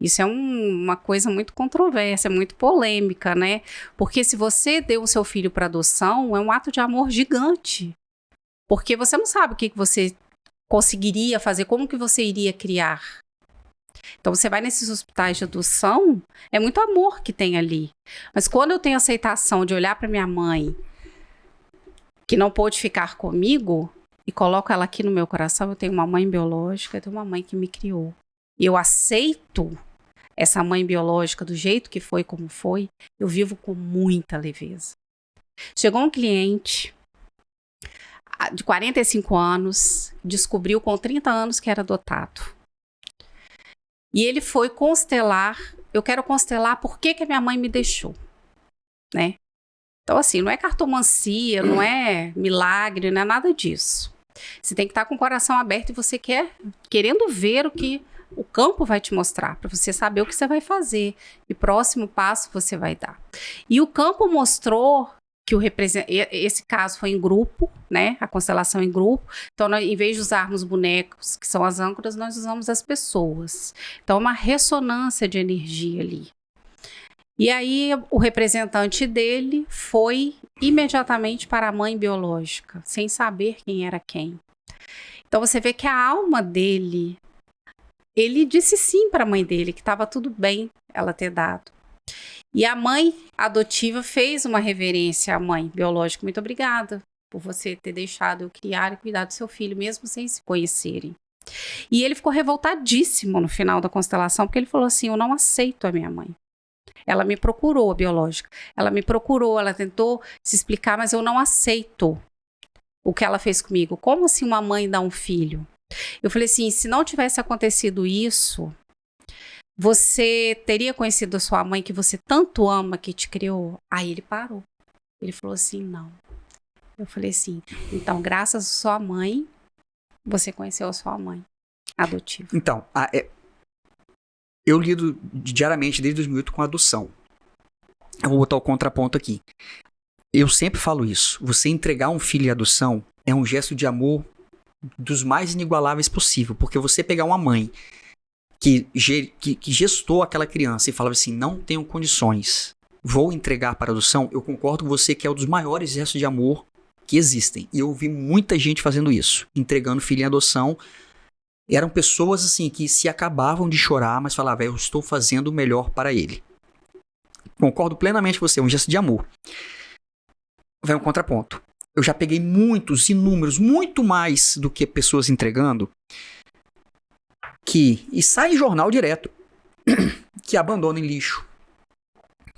Isso é uma coisa muito controversa, muito polêmica, né? Porque se você deu o seu filho para adoção, é um ato de amor gigante. Porque você não sabe o que você conseguiria fazer, como que você iria criar. Então, você vai nesses hospitais de adoção, é muito amor que tem ali. Mas quando eu tenho aceitação de olhar para minha mãe, que não pôde ficar comigo, e coloco ela aqui no meu coração, eu tenho uma mãe biológica, eu tenho uma mãe que me criou. E eu aceito essa mãe biológica do jeito que foi, como foi, eu vivo com muita leveza. Chegou um cliente de 45 anos, descobriu com 30 anos que era adotado. E ele foi constelar, eu quero constelar por que a minha mãe me deixou, né? Então, assim, não é cartomancia, não é milagre, não é nada disso. Você tem que estar com o coração aberto e você querendo ver o que o campo vai te mostrar, para você saber o que você vai fazer e próximo passo você vai dar. E o campo mostrou que esse caso foi em grupo, né? A constelação em grupo. Então, em vez de usarmos bonecos, que são as âncoras, nós usamos as pessoas. Então, é uma ressonância de energia ali. E aí, o representante dele foi imediatamente para a mãe biológica, sem saber quem era quem. Então, você vê que a alma dele, ele disse sim para a mãe dele, que estava tudo bem ela ter dado. E a mãe adotiva fez uma reverência à mãe biológica. Muito obrigada por você ter deixado eu criar e cuidar do seu filho, mesmo sem se conhecerem. E ele ficou revoltadíssimo no final da constelação, porque ele falou assim, eu não aceito a minha mãe. Ela me procurou, a biológica. Ela me procurou, ela tentou se explicar, mas eu não aceito o que ela fez comigo. Como assim uma mãe dá um filho? Eu falei assim, se não tivesse acontecido isso, você teria conhecido a sua mãe que você tanto ama, que te criou? Aí ele parou. Ele falou assim, não. Eu falei assim, então graças à sua mãe, você conheceu a sua mãe adotiva. Então, eu lido diariamente desde 2008 com adoção. Eu vou botar o contraponto aqui. Eu sempre falo isso. Você entregar um filho em adoção é um gesto de amor dos mais inigualáveis possível. Porque você pegar uma mãe que gestou aquela criança e falava assim, não tenho condições, vou entregar para adoção, eu concordo com você que é um dos maiores gestos de amor que existem. E eu vi muita gente fazendo isso, entregando filho em adoção. Eram pessoas assim que se acabavam de chorar, mas falavam, eu estou fazendo o melhor para ele. Concordo plenamente com você, é um gesto de amor. Vem um contraponto. Eu já peguei muitos, inúmeros, muito mais do que pessoas entregando, e sai em jornal direto, que abandona em lixo,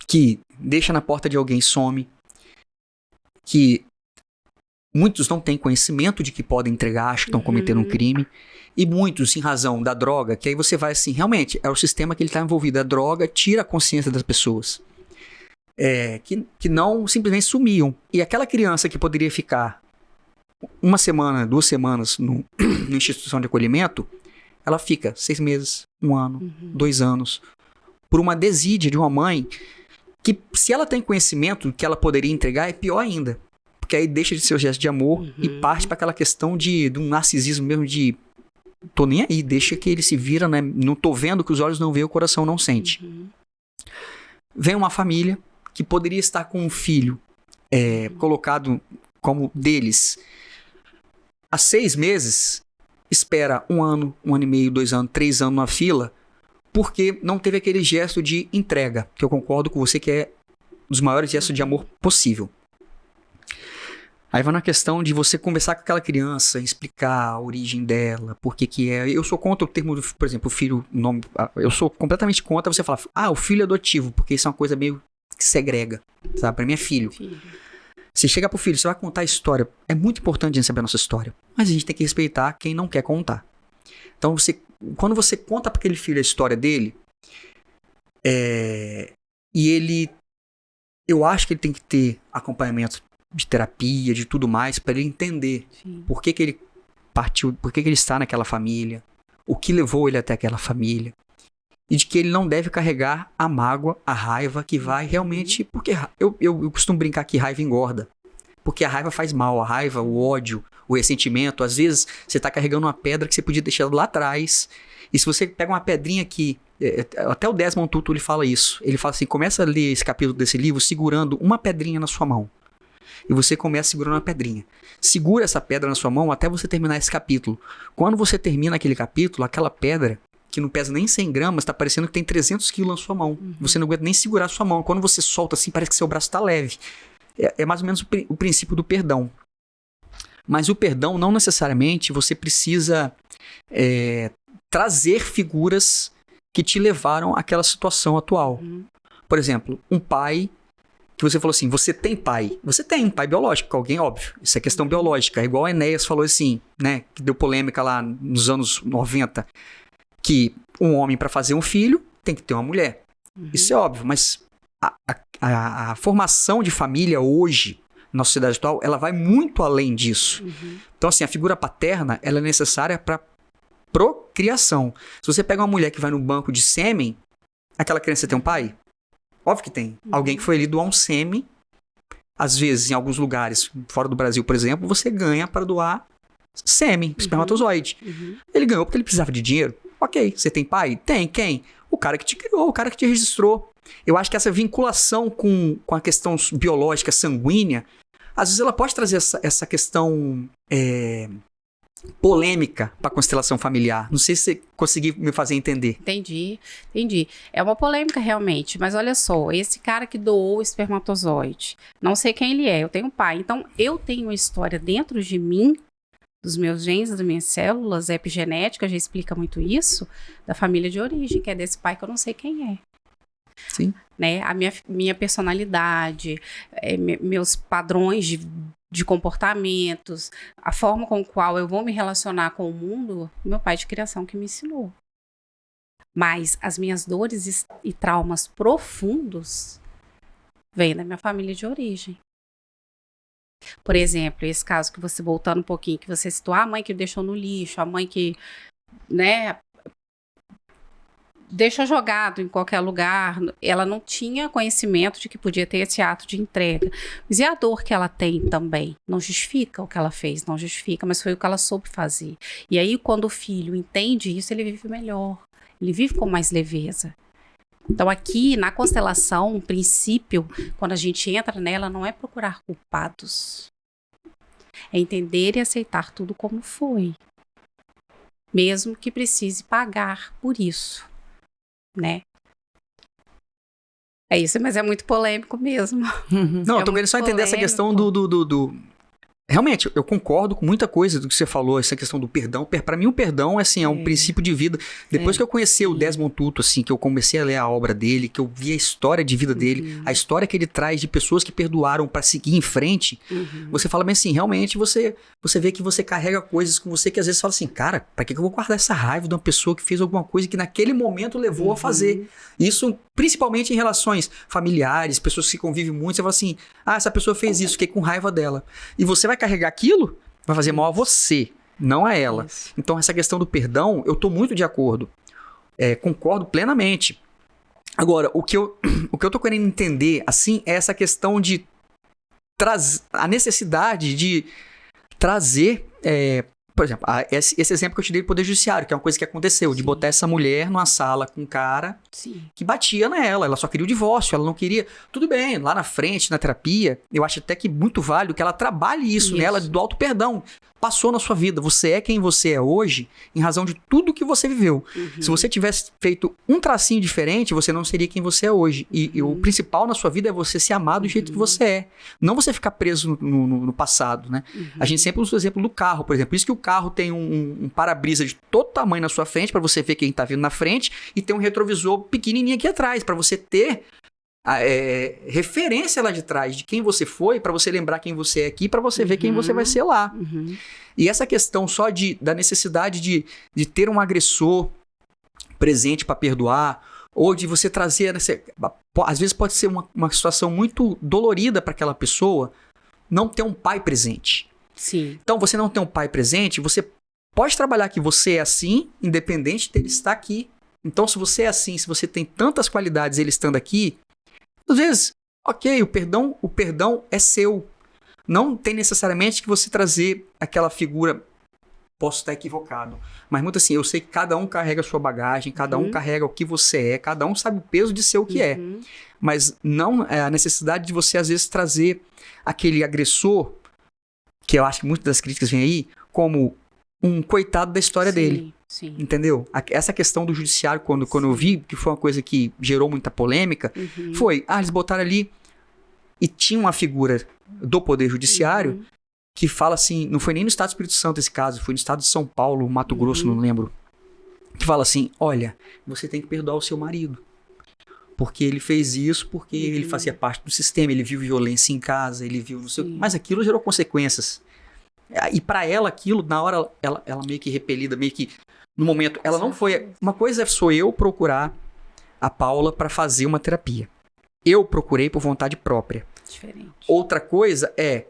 que deixa na porta de alguém e some, que muitos não têm conhecimento de que podem entregar, acham que estão cometendo um crime, e muitos em razão da droga, que aí você vai assim, realmente, é o sistema que ele está envolvido, a droga tira a consciência das pessoas, que não simplesmente sumiam. E aquela criança que poderia ficar 1 semana, 2 semanas numa instituição de acolhimento, ela fica 6 meses, 1 ano, 2 anos, por uma desídia de uma mãe que, se ela tem conhecimento que ela poderia entregar, é pior ainda. Porque aí deixa de ser o gesto de amor e parte para aquela questão de um narcisismo mesmo de tô nem aí, deixa que ele se vira, né? Não tô vendo que os olhos não veem, o coração não sente. Vem uma família que poderia estar com um filho colocado como deles há 6 meses, espera 1 ano, 1 ano e meio, 2 anos, 3 anos na fila, porque não teve aquele gesto de entrega, que eu concordo com você que é um dos maiores gestos de amor possível. Aí vai na questão de você conversar com aquela criança, explicar a origem dela, por que é. Eu sou contra o termo, por exemplo, filho, nome, eu sou completamente contra você falar, o filho adotivo, porque isso é uma coisa meio que segrega, sabe? Pra mim é filho. Você chega pro filho, você vai contar a história. É muito importante a gente saber a nossa história. Mas a gente tem que respeitar quem não quer contar. Então, quando você conta para aquele filho a história dele, e ele... Eu acho que ele tem que ter acompanhamento de terapia, de tudo mais, para ele entender por que ele partiu, por que ele está naquela família, o que levou ele até aquela família. E de que ele não deve carregar a mágoa, a raiva, que vai realmente... Porque eu costumo brincar que raiva engorda. Porque a raiva faz mal, a raiva, o ódio, o ressentimento. Às vezes você está carregando uma pedra que você podia deixar lá atrás. E se você pega uma pedrinha que... Até o Desmond Tutu ele fala isso. Ele fala assim, começa a ler esse capítulo desse livro segurando uma pedrinha na sua mão. E você começa segurando uma pedrinha. Segura essa pedra na sua mão até você terminar esse capítulo. Quando você termina aquele capítulo, aquela pedra que não pesa nem 100 gramas, tá parecendo que tem 300 quilos na sua mão. Você não aguenta nem segurar a sua mão. Quando você solta assim, parece que seu braço tá leve. É mais ou menos o princípio do perdão. Mas o perdão, não necessariamente você precisa trazer figuras que te levaram àquela situação atual. Por exemplo, um pai que você falou assim, você tem pai. Você tem um pai biológico, alguém, óbvio. Isso é questão biológica. É igual a Enéas falou assim, né? Que deu polêmica lá nos anos 90. Que um homem, para fazer um filho, tem que ter uma mulher. Isso é óbvio, mas a formação de família hoje, na sociedade atual, ela vai muito além disso. Então, assim, a figura paterna, ela é necessária para procriação. Se você pega uma mulher que vai no banco de sêmen, aquela criança tem um pai? Óbvio que tem. Alguém que foi ali doar um sêmen. Às vezes, em alguns lugares, fora do Brasil, por exemplo, você ganha para doar sêmen, espermatozoide. Ele ganhou porque ele precisava de dinheiro. Ok, você tem pai? Tem. Quem? O cara que te criou, o cara que te registrou. Eu acho que essa vinculação com a questão biológica sanguínea, às vezes ela pode trazer essa questão polêmica para a constelação familiar. Não sei se você conseguiu me fazer entender. Entendi. É uma polêmica realmente, mas olha só, esse cara que doou o espermatozoide, não sei quem ele é, eu tenho um pai, então eu tenho uma história dentro de mim, dos meus genes, das minhas células, a epigenética já explica muito isso, da família de origem, que é desse pai que eu não sei quem é. Sim. Né? A minha personalidade, meus padrões de comportamentos, a forma com a qual eu vou me relacionar com o mundo, meu pai de criação que me ensinou. Mas as minhas dores e traumas profundos vêm da minha família de origem. Por exemplo, esse caso que você, voltando um pouquinho, que você citou, a mãe que deixou no lixo, a mãe que, né, deixou jogado em qualquer lugar, ela não tinha conhecimento de que podia ter esse ato de entrega. Mas e a dor que ela tem também? Não justifica o que ela fez, não justifica, mas foi o que ela soube fazer. E aí, quando o filho entende isso, ele vive melhor, ele vive com mais leveza. Então, aqui, na constelação, o princípio, quando a gente entra nela, não é procurar culpados. É entender e aceitar tudo como foi. Mesmo que precise pagar por isso. Né? É isso, mas é muito polêmico mesmo. Não, eu tô querendo só entender essa questão do... Realmente, eu concordo com muita coisa do que você falou, essa questão do perdão. Para mim, o perdão assim, é um princípio de vida. Depois que eu conheci o Desmond Tutu, assim, que eu comecei a ler a obra dele, que eu vi a história de vida dele, a história que ele traz de pessoas que perdoaram para seguir em frente, você fala bem assim, realmente você vê que você carrega coisas com você que às vezes fala assim, cara, pra que eu vou guardar essa raiva de uma pessoa que fez alguma coisa que naquele momento levou a fazer? Isso, principalmente em relações familiares, pessoas que convivem muito, você fala assim, essa pessoa fez isso, fiquei com raiva dela. E você vai carregar aquilo, vai fazer mal a você, não a ela. Isso. Então, essa questão do perdão, eu tô muito de acordo. Concordo plenamente. Agora, o que eu tô querendo entender, assim, é essa questão de a necessidade de trazer, por exemplo, esse exemplo que eu te dei do Poder Judiciário, que é uma coisa que aconteceu, de botar essa mulher numa sala com um cara que batia nela, ela só queria o divórcio, ela não queria... Tudo bem, lá na frente, na terapia, eu acho até que muito válido que ela trabalhe isso nela, do auto-perdão. Passou na sua vida, você é quem você é hoje em razão de tudo que você viveu. Se você tivesse feito um tracinho diferente, você não seria quem você é hoje. E o principal na sua vida é você se amar do jeito que você é. Não você ficar preso no passado, né? A gente sempre usa o exemplo do carro, por exemplo. Por isso que o carro tem um para-brisa de todo tamanho na sua frente, para você ver quem tá vindo na frente, e tem um retrovisor pequenininho aqui atrás, para você ter referência lá de trás de quem você foi, para você lembrar quem você é aqui, para você ver quem você vai ser lá. E essa questão só da necessidade de ter um agressor presente para perdoar, ou de você trazer... Às vezes pode ser uma situação muito dolorida para aquela pessoa não ter um pai presente. Sim. Então, você não ter um pai presente, você pode trabalhar que você é assim, independente dele estar aqui. Então, se você é assim, se você tem tantas qualidades ele estando aqui, às vezes, ok, o perdão é seu. Não tem necessariamente que você trazer aquela figura, posso estar equivocado, mas muito assim, eu sei que cada um carrega a sua bagagem, cada um carrega o que você é, cada um sabe o peso de ser o que é. Mas não é a necessidade de você, às vezes, trazer aquele agressor, que eu acho que muitas das críticas vêm aí, como um coitado da história dele. Sim. Entendeu? Essa questão do judiciário, quando eu vi, que foi uma coisa que gerou muita polêmica, foi, eles botaram ali e tinha uma figura do Poder Judiciário que fala assim, não foi nem no Estado do Espírito Santo esse caso, foi no Estado de São Paulo, Mato Grosso, não lembro, que fala assim, olha, você tem que perdoar o seu marido, porque ele fez isso, porque ele fazia parte do sistema, ele viu violência em casa, ele viu não sei o que, mas aquilo gerou consequências. E pra ela aquilo, na hora, ela meio que repelida, meio que no momento, ela não foi... Uma coisa sou eu procurar a Paula pra fazer uma terapia. Eu procurei por vontade própria. Diferente. Outra coisa é,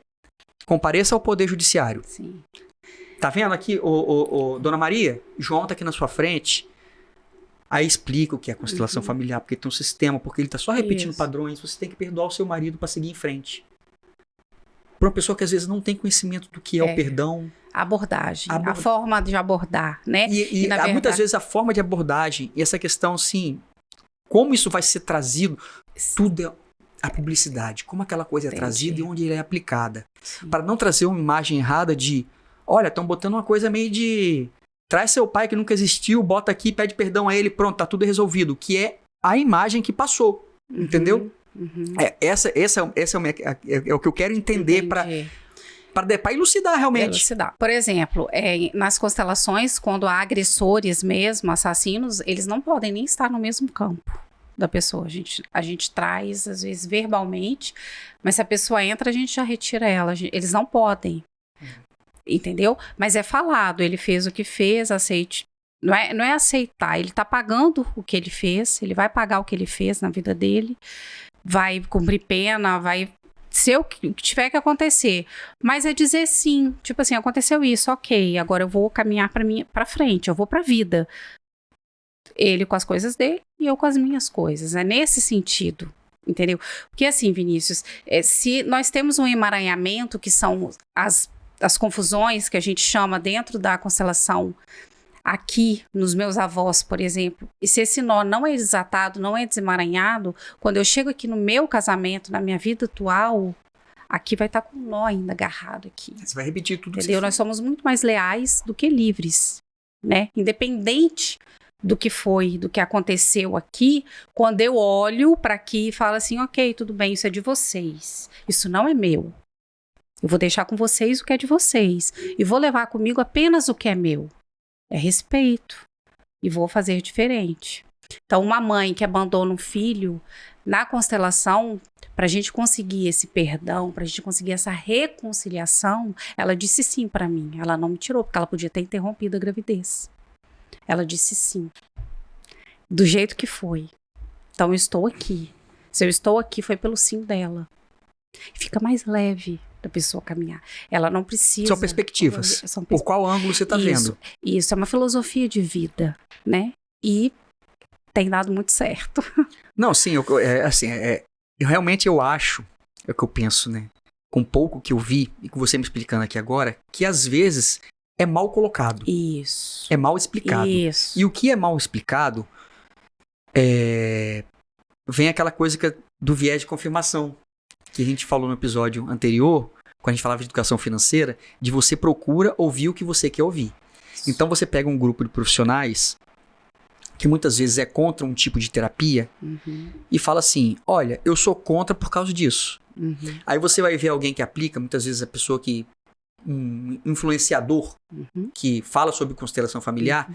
compareça ao Poder Judiciário. Sim. Tá vendo aqui, Dona Maria? João tá aqui na sua frente. Aí explica o que é constelação familiar, porque tem um sistema, porque ele tá só repetindo padrões. Você tem que perdoar o seu marido pra seguir em frente. Para uma pessoa que às vezes não tem conhecimento do que é o perdão. Abordagem, a forma de abordar, né? E na verdade, muitas vezes a forma de abordagem, e essa questão assim, como isso vai ser trazido, tudo é a publicidade, como aquela coisa é trazida e onde ela é aplicada. Para não trazer uma imagem errada de, olha, estão botando uma coisa meio de, traz seu pai que nunca existiu, bota aqui, pede perdão a ele, pronto, tá tudo resolvido, que é a imagem que passou, entendeu? Essa é o que eu quero entender para elucidar realmente. Elucidar. Por exemplo, nas constelações, quando há agressores mesmo, assassinos, eles não podem nem estar no mesmo campo da pessoa. A gente traz, às vezes, verbalmente, mas se a pessoa entra, a gente já retira ela. Eles não podem. Entendeu? Mas é falado, ele fez o que fez, aceite. Não é aceitar, ele está pagando o que ele fez, ele vai pagar o que ele fez na vida dele, vai cumprir pena, vai ser o que tiver que acontecer. Mas é dizer sim, tipo assim, aconteceu isso, ok, agora eu vou caminhar pra frente, eu vou pra vida. Ele com as coisas dele e eu com as minhas coisas. É nesse sentido, entendeu? Porque assim, Vinícius, se nós temos um emaranhamento, que são as confusões que a gente chama dentro da constelação, aqui, nos meus avós, por exemplo, e se esse nó não é desatado, não é desemaranhado, quando eu chego aqui no meu casamento, na minha vida atual, aqui vai estar com um nó ainda agarrado aqui. Você vai repetir tudo entendeu? Que Nós somos muito mais leais do que livres, né? Independente do que foi, do que aconteceu aqui, quando eu olho para aqui e falo assim, ok, tudo bem, isso é de vocês, isso não é meu. Eu vou deixar com vocês o que é de vocês e vou levar comigo apenas o que é meu. É respeito. E vou fazer diferente. Então, uma mãe que abandona um filho, na constelação, para a gente conseguir esse perdão, para a gente conseguir essa reconciliação, ela disse sim para mim. Ela não me tirou, porque ela podia ter interrompido a gravidez. Ela disse sim. Do jeito que foi. Então, eu estou aqui. Se eu estou aqui, foi pelo sim dela. Fica mais leve da pessoa caminhar. Ela não precisa... São perspectivas. Por qual ângulo você está vendo? Isso é uma filosofia de vida, né? E tem dado muito certo. Não, sim, eu realmente eu acho, é o que eu penso, né? Com pouco que eu vi, e com você me explicando aqui agora, que às vezes é mal colocado. Isso. É mal explicado. Isso. E o que é mal explicado, vem aquela coisa do viés de confirmação, que a gente falou no episódio anterior, quando a gente falava de educação financeira, de você procura ouvir o que você quer ouvir. Então você pega um grupo de profissionais que muitas vezes é contra um tipo de terapia e fala assim, olha, eu sou contra por causa disso. Aí você vai ver alguém que aplica, muitas vezes a pessoa que, um influenciador que fala sobre constelação familiar,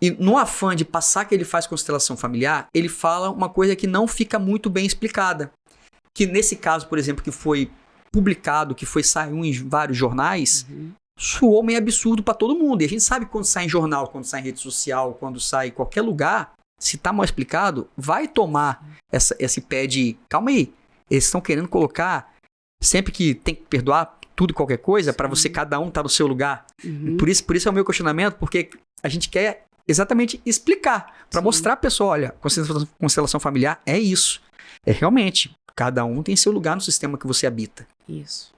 e no afã de passar que ele faz constelação familiar, ele fala uma coisa que não fica muito bem explicada. Que nesse caso, por exemplo, que foi publicado, que saiu em vários jornais, soou meio absurdo para todo mundo. E a gente sabe que quando sai em jornal, quando sai em rede social, quando sai em qualquer lugar, se tá mal explicado, vai tomar esse pé de, calma aí, eles estão querendo colocar, sempre que tem que perdoar tudo e qualquer coisa, para você, cada um tá no seu lugar. Por isso é o meu questionamento, porque a gente quer exatamente explicar, para mostrar a pessoa, olha, constelação familiar é isso. É realmente... Cada um tem seu lugar no sistema que você habita. Isso.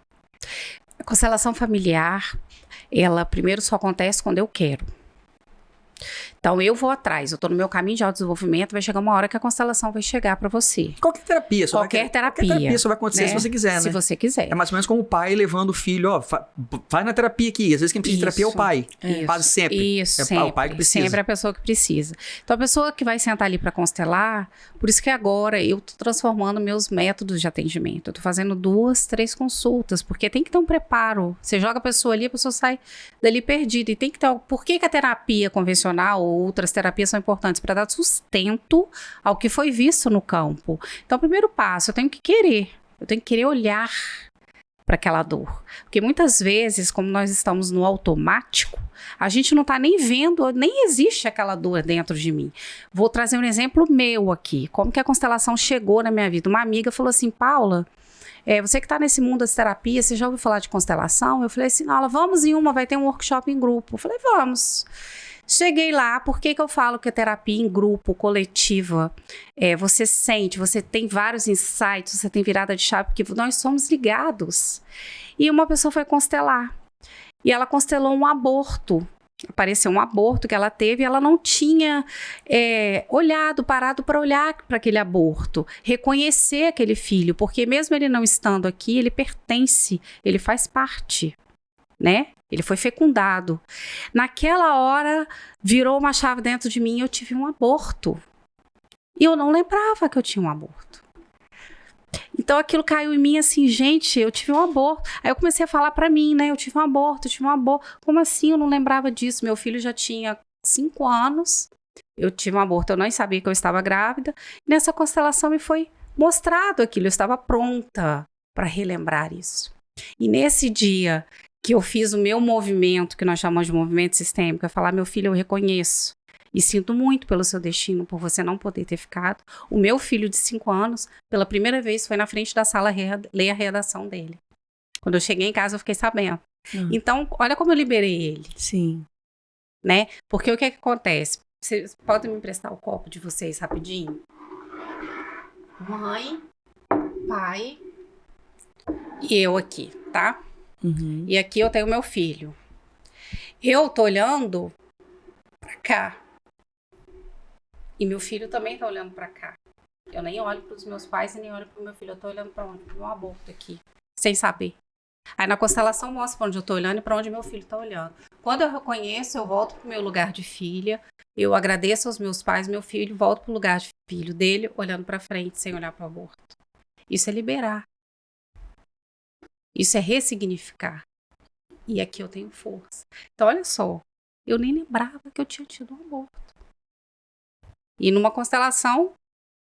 A constelação familiar, ela primeiro só acontece quando eu quero. Então, eu vou atrás, eu tô no meu caminho de autodesenvolvimento, vai chegar uma hora que a constelação vai chegar para você. Qualquer terapia. Qualquer terapia só vai acontecer, né, se você quiser, né? Se você quiser. É mais ou menos como o pai levando o filho, ó, vai na terapia aqui. Às vezes quem precisa de terapia é o pai. Quase sempre. Isso, é sempre. o pai que precisa. Sempre é a pessoa que precisa. Então, a pessoa que vai sentar ali para constelar, por isso que agora eu tô transformando meus métodos de atendimento. Eu tô fazendo 2, 3 consultas, porque tem que ter um preparo. Você joga a pessoa ali, a pessoa sai dali perdida. E tem que ter... Por que a terapia convencional ou outras terapias são importantes? Para dar sustento ao que foi visto no campo. Então, o primeiro passo, eu tenho que querer olhar para aquela dor. Porque muitas vezes, como nós estamos no automático, a gente não está nem vendo, nem existe aquela dor dentro de mim. Vou trazer um exemplo meu aqui. Como que a constelação chegou na minha vida? Uma amiga falou assim, Paula, você que está nesse mundo das terapias, você já ouviu falar de constelação? Eu falei assim, não, ela, vamos em uma, vai ter um workshop em grupo. Eu falei, vamos. Cheguei lá, por que eu falo que a terapia em grupo, coletiva, você sente, você tem vários insights, você tem virada de chave, porque nós somos ligados. E uma pessoa foi constelar, e ela constelou um aborto. Apareceu um aborto que ela teve e ela não tinha parado para olhar para aquele aborto, reconhecer aquele filho, porque mesmo ele não estando aqui, ele pertence, ele faz parte, né? Ele foi fecundado. Naquela hora, virou uma chave dentro de mim e eu tive um aborto. E eu não lembrava que eu tinha um aborto. Então, aquilo caiu em mim assim, gente, eu tive um aborto. Aí eu comecei a falar pra mim, né? Eu tive um aborto. Como assim? Eu não lembrava disso. Meu filho já tinha 5 anos. Eu tive um aborto. Eu nem sabia que eu estava grávida. Nessa constelação me foi mostrado aquilo. Eu estava pronta para relembrar isso. E nesse dia que eu fiz o meu movimento, que nós chamamos de movimento sistêmico, é falar, meu filho, eu reconheço e sinto muito pelo seu destino, por você não poder ter ficado. O meu filho de 5 anos, pela primeira vez, foi na frente da sala ler a redação dele. Quando eu cheguei em casa, eu fiquei sabendo. Então, olha como eu liberei ele. Sim. Né? Porque o que acontece? Vocês podem me emprestar o copo de vocês rapidinho? Mãe, pai e eu aqui, tá? Uhum. E aqui eu tenho meu filho. Eu tô olhando pra cá. E meu filho também tá olhando pra cá. Eu nem olho pros meus pais e nem olho pro meu filho. Eu tô olhando pra onde? Pro meu aborto aqui. Sem saber. Aí na constelação mostra pra onde eu tô olhando e pra onde meu filho tá olhando. Quando eu reconheço, eu volto pro meu lugar de filha. Eu agradeço aos meus pais, meu filho, volto pro lugar de filho dele, olhando pra frente, sem olhar pro aborto. Isso é liberar. Isso é ressignificar. E aqui eu tenho força. Então, olha só. Eu nem lembrava que eu tinha tido um aborto. E numa constelação,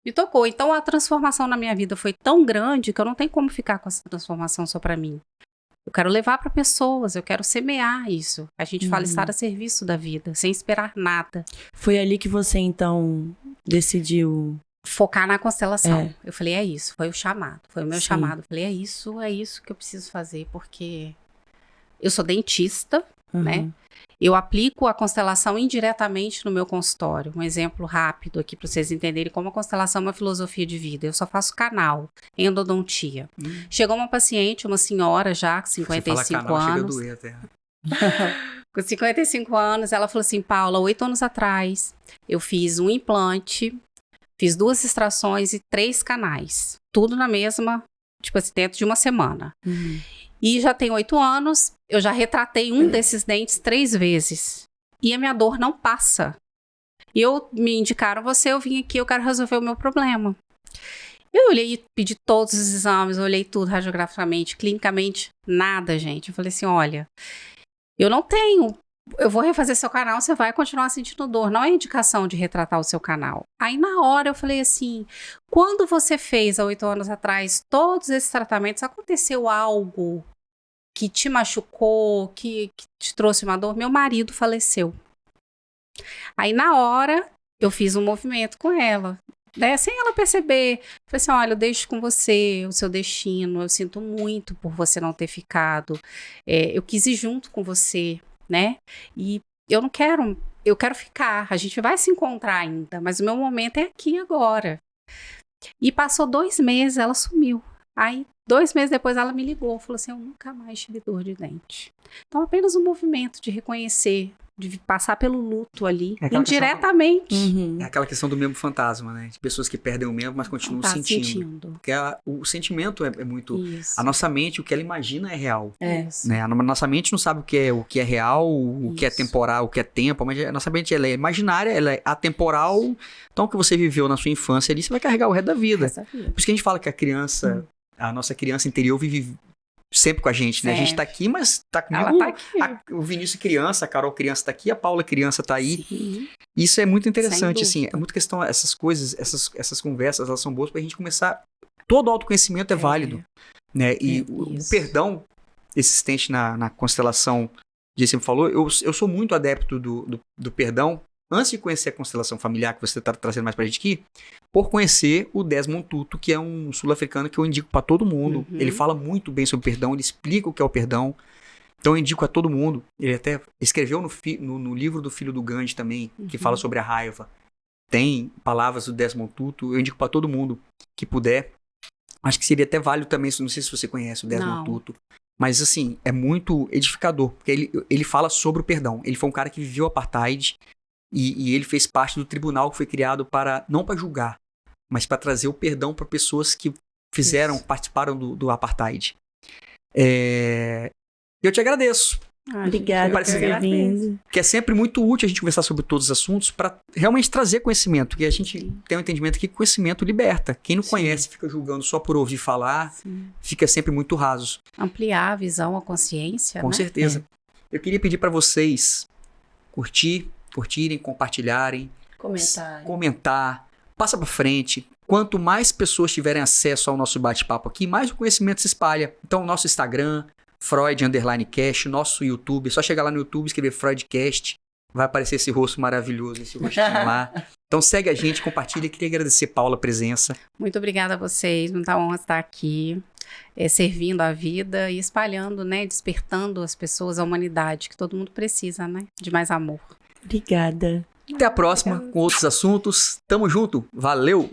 me tocou. Então, a transformação na minha vida foi tão grande que eu não tenho como ficar com essa transformação só para mim. Eu quero levar para pessoas, eu quero semear isso. A gente fala estar a serviço da vida, sem esperar nada. Foi ali que você, então, decidiu... Focar na constelação. Eu falei, é isso, foi o chamado, foi o meu chamado. Eu falei, é isso que eu preciso fazer, porque eu sou dentista, né? Eu aplico a constelação indiretamente no meu consultório. Um exemplo rápido aqui para vocês entenderem como a constelação é uma filosofia de vida. Eu só faço canal, endodontia. Chegou uma paciente, uma senhora já, com 55 anos. Chega a doer até. Com 55 anos, ela falou assim, Paula, 8 anos atrás, eu fiz um implante, fiz 2 extrações e 3 canais. Tudo na mesma, tipo assim, dentro de uma semana. E já tem 8 anos, eu já retratei um desses dentes 3 vezes. E a minha dor não passa. E me indicaram você, eu vim aqui, eu quero resolver o meu problema. Eu olhei, pedi todos os exames, olhei tudo radiograficamente, clinicamente, nada, gente. Eu falei assim, olha, eu não tenho... Eu vou refazer seu canal, você vai continuar sentindo dor. Não é indicação de retratar o seu canal. Aí, na hora, eu falei assim, quando você fez, há 8 anos atrás, todos esses tratamentos, aconteceu algo que te machucou, que te trouxe uma dor? Meu marido faleceu. Aí, na hora, eu fiz um movimento com ela, né? Sem ela perceber. Falei assim, olha, eu deixo com você o seu destino, eu sinto muito por você não ter ficado. Eu quis ir junto com você, né? E eu não quero, eu quero ficar, a gente vai se encontrar ainda, mas o meu momento é aqui agora. E passou 2 meses, ela sumiu. Aí, 2 meses depois, ela me ligou, falou assim, eu nunca mais tive dor de dente. Então, apenas um movimento de reconhecer de passar pelo luto ali, É aquela indiretamente. Uhum. É aquela questão do membro fantasma, né? De pessoas que perdem o membro, mas continuam Tá sentindo. Porque o sentimento é muito... Isso. A nossa mente, o que ela imagina é real. É. Isso. Né? A nossa mente não sabe o que é real, o que é Isso. temporal, o que é tempo, mas a nossa mente ela é imaginária, ela é atemporal. Então, o que você viveu na sua infância ali, você vai carregar o resto da vida. Essa vida. Por isso que a gente fala que a nossa criança interior vive sempre com a gente, né? A gente tá aqui, mas tá comigo. Ela tá aqui. O Vinícius criança, a Carol criança tá aqui, a Paula criança tá aí. Sim. Isso é muito interessante, Sem assim, dúvida. é muito questão, essas coisas, essas conversas, elas são boas pra gente começar. Todo autoconhecimento é válido, né? E o isso. perdão existente na constelação, que sempre falou, eu sou muito adepto do perdão, antes de conhecer a constelação familiar, que você tá trazendo mais pra gente aqui, por conhecer o Desmond Tutu, que é um sul-africano que eu indico pra todo mundo. Uhum. Ele fala muito bem sobre perdão, ele explica o que é o perdão. Então eu indico a todo mundo. Ele até escreveu no livro do filho do Gandhi também, que fala sobre a raiva. Tem palavras do Desmond Tutu, eu indico pra todo mundo que puder. Acho que seria até válido também, não sei se você conhece o Desmond Não. Tutu. Mas assim, é muito edificador, porque ele fala sobre o perdão. Ele foi um cara que viveu o apartheid e ele fez parte do tribunal que foi criado não para julgar, mas para trazer o perdão para pessoas que participaram do apartheid. Eu te agradeço. Obrigada por Parece ter vindo. Que é sempre muito útil a gente conversar sobre todos os assuntos para realmente trazer conhecimento, porque a gente tem um entendimento que conhecimento liberta. Quem não conhece fica julgando só por ouvir falar, fica sempre muito raso. Ampliar a visão, a consciência, Com né? certeza. Eu queria pedir para vocês curtirem, compartilharem, comentar, passa para frente. Quanto mais pessoas tiverem acesso ao nosso bate-papo aqui, mais o conhecimento se espalha. Então, nosso Instagram, Freud_Cast, nosso YouTube, é só chegar lá no YouTube e escrever Freudcast, vai aparecer esse rosto maravilhoso, esse rostinho lá. Então segue a gente, compartilha. Queria agradecer, Paula, a presença. Muito obrigada a vocês, muita honra estar aqui, servindo a vida e espalhando, né, despertando as pessoas, a humanidade, que todo mundo precisa, né, de mais amor. Obrigada. Até a próxima com outros assuntos. Tamo junto. Valeu!